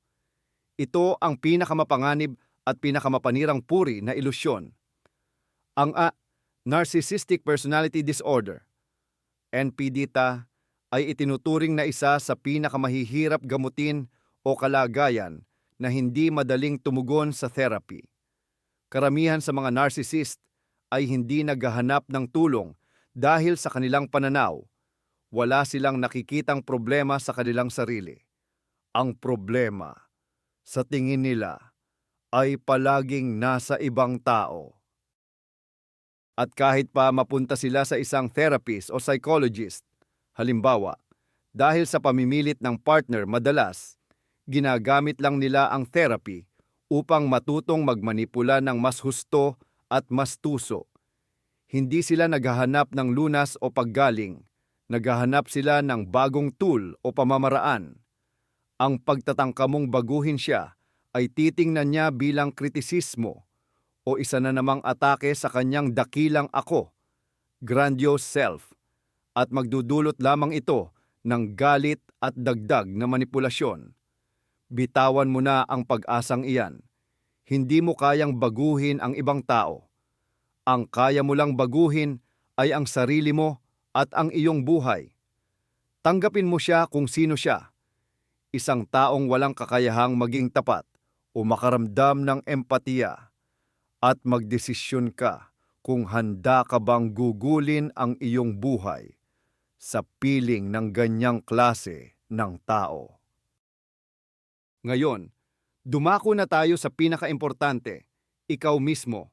Ito ang pinakamapanganib at pinakamapanirang puri na ilusyon. Ang Narcissistic Personality Disorder, NPD-TA, ay itinuturing na isa sa pinakamahihirap gamutin o kalagayan na hindi madaling tumugon sa therapy. Karamihan sa mga narcissist ay hindi naghahanap ng tulong dahil sa kanilang pananaw, wala silang nakikitang problema sa kanilang sarili. Ang problema, sa tingin nila, ay palaging nasa ibang tao. At kahit pa mapunta sila sa isang therapist o psychologist, halimbawa, dahil sa pamimilit ng partner madalas, ginagamit lang nila ang therapy upang matutong magmanipula ng mas husto at mas tuso. Hindi sila naghahanap ng lunas o paggaling, naghahanap sila ng bagong tool o pamamaraan. Ang pagtatangka mong baguhin siya ay titingnan niya bilang kritisismo o isa na namang atake sa kanyang dakilang ako, grandiose self, at magdudulot lamang ito ng galit at dagdag na manipulasyon. Bitawan mo na ang pag-asang iyan. Hindi mo kayang baguhin ang ibang tao. Ang kaya mo lang baguhin ay ang sarili mo at ang iyong buhay. Tanggapin mo siya kung sino siya. Isang taong walang kakayahang maging tapat o makaramdam ng empatiya. At magdesisyon ka kung handa ka bang gugulin ang iyong buhay sa piling ng ganyang klase ng tao. Ngayon, dumako na tayo sa pinakaimportante, ikaw mismo.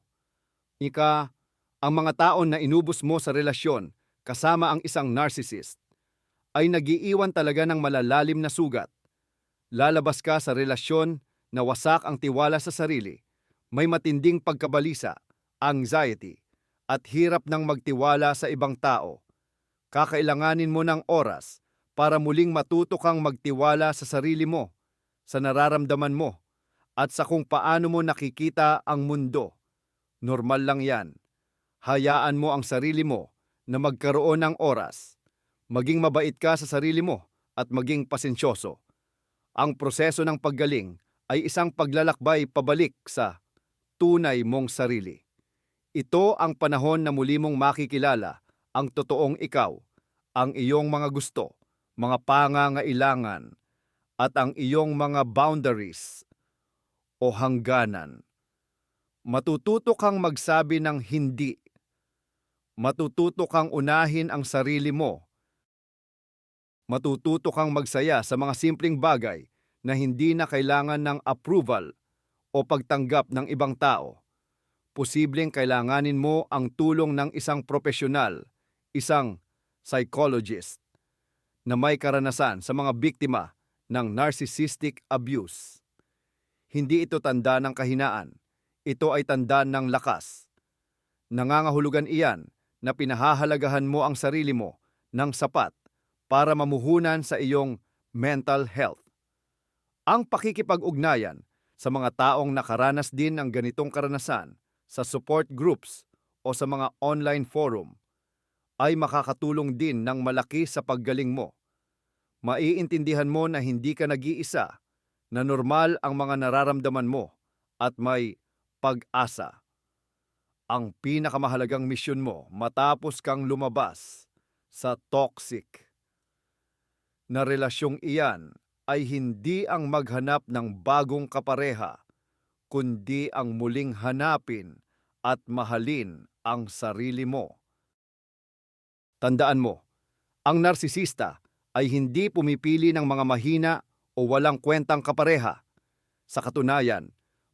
Ang mga taon na inubos mo sa relasyon kasama ang isang narcissist ay nagiiwan talaga ng malalalim na sugat. Lalabas ka sa relasyon na wasak ang tiwala sa sarili, may matinding pagkabalisa, anxiety, at hirap ng magtiwala sa ibang tao. Kakailanganin mo ng oras para muling matuto kang magtiwala sa sarili mo, sa nararamdaman mo, at sa kung paano mo nakikita ang mundo. Normal lang yan. Hayaan mo ang sarili mo na magkaroon ng oras. Maging mabait ka sa sarili mo at maging pasensyoso. Ang proseso ng paggaling ay isang paglalakbay pabalik sa tunay mong sarili. Ito ang panahon na muli mong makikilala ang totoong ikaw, ang iyong mga gusto, mga pangangailangan, at ang iyong mga boundaries o hangganan. Matututo kang magsabi ng hindi. Matututo kang unahin ang sarili mo. Matututo kang magsaya sa mga simpleng bagay na hindi na kailangan ng approval o pagtanggap ng ibang tao. Posibleng kailanganin mo ang tulong ng isang profesional, isang psychologist, na may karanasan sa mga biktima ng narcissistic abuse. Hindi ito tanda ng kahinaan. Ito ay tanda ng lakas. Nangangahulugan iyan na pinahahalagahan mo ang sarili mo ng sapat para mamuhunan sa iyong mental health. Ang pakikipag-ugnayan sa mga taong nakaranas din ng ganitong karanasan sa support groups o sa mga online forum ay makakatulong din ng malaki sa paggaling mo. Maiintindihan mo na hindi ka nag-iisa, na normal ang mga nararamdaman mo at may pag-asa. Ang pinakamahalagang misyon mo matapos kang lumabas sa toxic na relasyong iyan ay hindi ang maghanap ng bagong kapareha, kundi ang muling hanapin at mahalin ang sarili mo. Tandaan mo, ang narsisista ay hindi pumipili ng mga mahina o walang kwentang kapareha. Sa katunayan,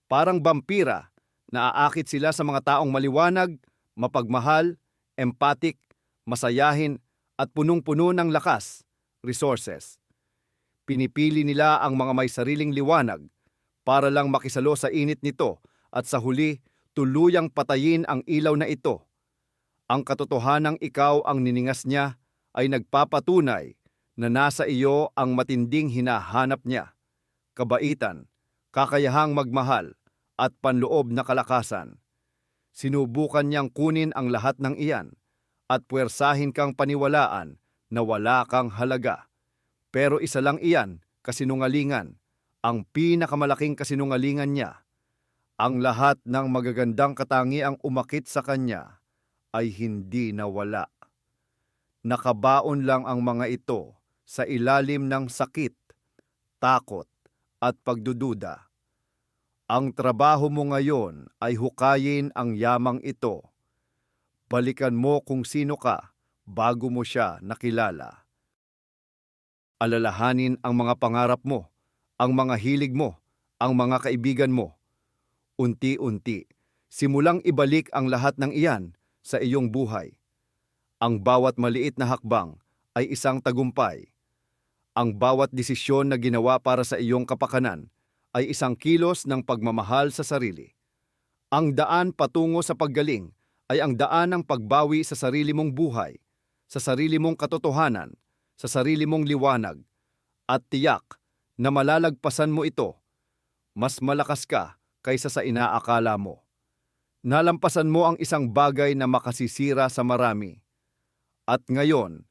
parang vampira, naaakit sila sa mga taong maliwanag, mapagmahal, empathic, masayahin at punong-puno ng lakas, resources. Pinipili nila ang mga may sariling liwanag para lang makisalo sa init nito at sa huli, tuluyang patayin ang ilaw na ito. Ang katotohanang ikaw ang niningas niya ay nagpapatunay na nasa iyo ang matinding hinahanap niya, kabaitan, kakayahang magmahal, at panloob na kalakasan. Sinubukan niyang kunin ang lahat ng iyan at puwersahin kang paniwalaan na wala kang halaga. Pero isa lang iyan, kasinungalingan, ang pinakamalaking kasinungalingan niya. Ang lahat ng magagandang katangiang umakit sa kanya ay hindi nawala. Nakabaon lang ang mga ito sa ilalim ng sakit, takot, at pagdududa. Ang trabaho mo ngayon ay hukayin ang yamang ito. Balikan mo kung sino ka bago mo siya nakilala. Alalahanin ang mga pangarap mo, ang mga hilig mo, ang mga kaibigan mo. Unti-unti, simulang ibalik ang lahat ng iyan sa iyong buhay. Ang bawat maliit na hakbang ay isang tagumpay. Ang bawat desisyon na ginawa para sa iyong kapakanan ay isang kilos ng pagmamahal sa sarili. Ang daan patungo sa paggaling ay ang daan ng pagbawi sa sarili mong buhay, sa sarili mong katotohanan, sa sarili mong liwanag, at tiyak na malalagpasan mo ito. Mas malakas ka kaysa sa inaakala mo. Nalampasan mo ang isang bagay na makasisira sa marami. At ngayon,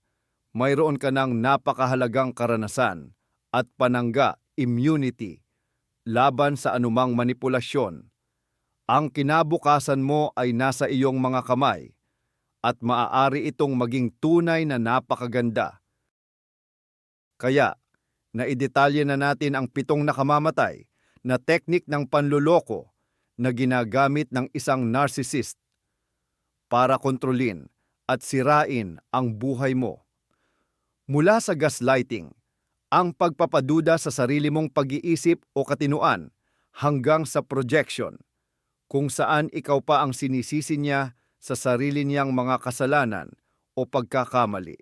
mayroon ka ng napakahalagang karanasan at panangga, immunity, laban sa anumang manipulasyon. Ang kinabukasan mo ay nasa iyong mga kamay at maaari itong maging tunay na napakaganda. Kaya, naidetalye na natin ang 7 nakamamatay na teknik ng panluloko na ginagamit ng isang narcissist para kontrolin at sirain ang buhay mo. Mula sa gaslighting, ang pagpapaduda sa sarili mong pag-iisip o katinuan hanggang sa projection, kung saan ikaw pa ang sinisisi niya sa sarili niyang mga kasalanan o pagkakamali.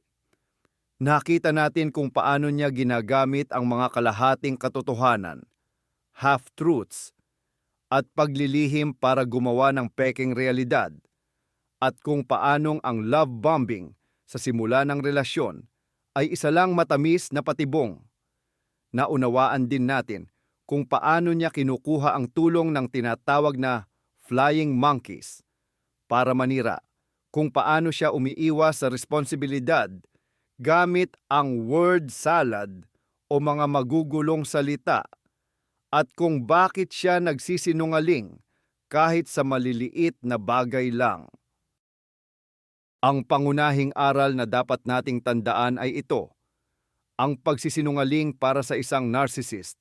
Nakita natin kung paano niya ginagamit ang mga kalahating katotohanan, half-truths, at paglilihim para gumawa ng pekeng realidad, at kung paanong ang love bombing sa simula ng relasyon ay isa lang matamis na patibong. Naunawaan din natin kung paano niya kinukuha ang tulong ng tinatawag na flying monkeys para manira, kung paano siya umiiwas sa responsibilidad gamit ang word salad o mga magugulong salita, at kung bakit siya nagsisinungaling kahit sa maliliit na bagay lang. Ang pangunahing aral na dapat nating tandaan ay ito: ang pagsisinungaling para sa isang narcissist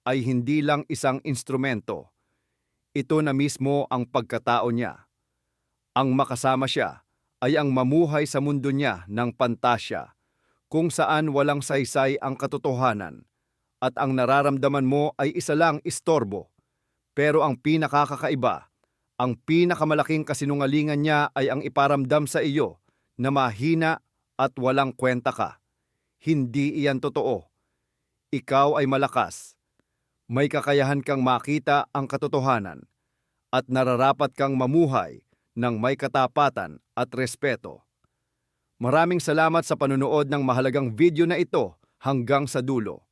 ay hindi lang isang instrumento. Ito na mismo ang pagkatao niya. Ang makasama siya ay ang mamuhay sa mundo niya ng pantasya, kung saan walang saysay ang katotohanan, at ang nararamdaman mo ay isa lang istorbo. Pero ang pinakakakaiba, ang pinakamalaking kasinungalingan niya ay ang iparamdam sa iyo na mahina at walang kwenta ka. Hindi iyan totoo. Ikaw ay malakas. May kakayahan kang makita ang katotohanan at nararapat kang mamuhay ng may katapatan at respeto. Maraming salamat sa panunood ng mahalagang video na ito hanggang sa dulo.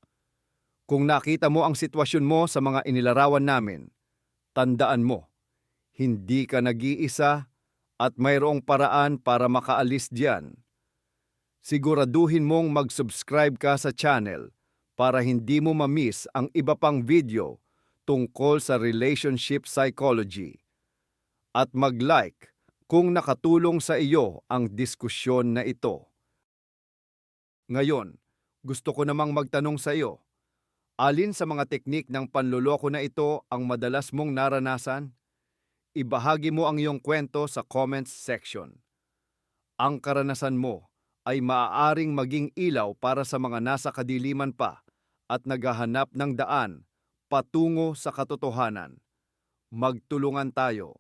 Kung nakita mo ang sitwasyon mo sa mga inilarawan namin, tandaan mo, hindi ka nag-iisa at mayroong paraan para makaalis diyan. Siguraduhin mong mag-subscribe ka sa channel para hindi mo ma-miss ang iba pang video tungkol sa relationship psychology. At mag-like kung nakatulong sa iyo ang diskusyon na ito. Ngayon, gusto ko namang magtanong sa iyo, alin sa mga teknik ng panloloko na ito ang madalas mong naranasan? Ibahagi mo ang iyong kwento sa comments section. Ang karanasan mo ay maaaring maging ilaw para sa mga nasa kadiliman pa at naghahanap ng daan patungo sa katotohanan. Magtulungan tayo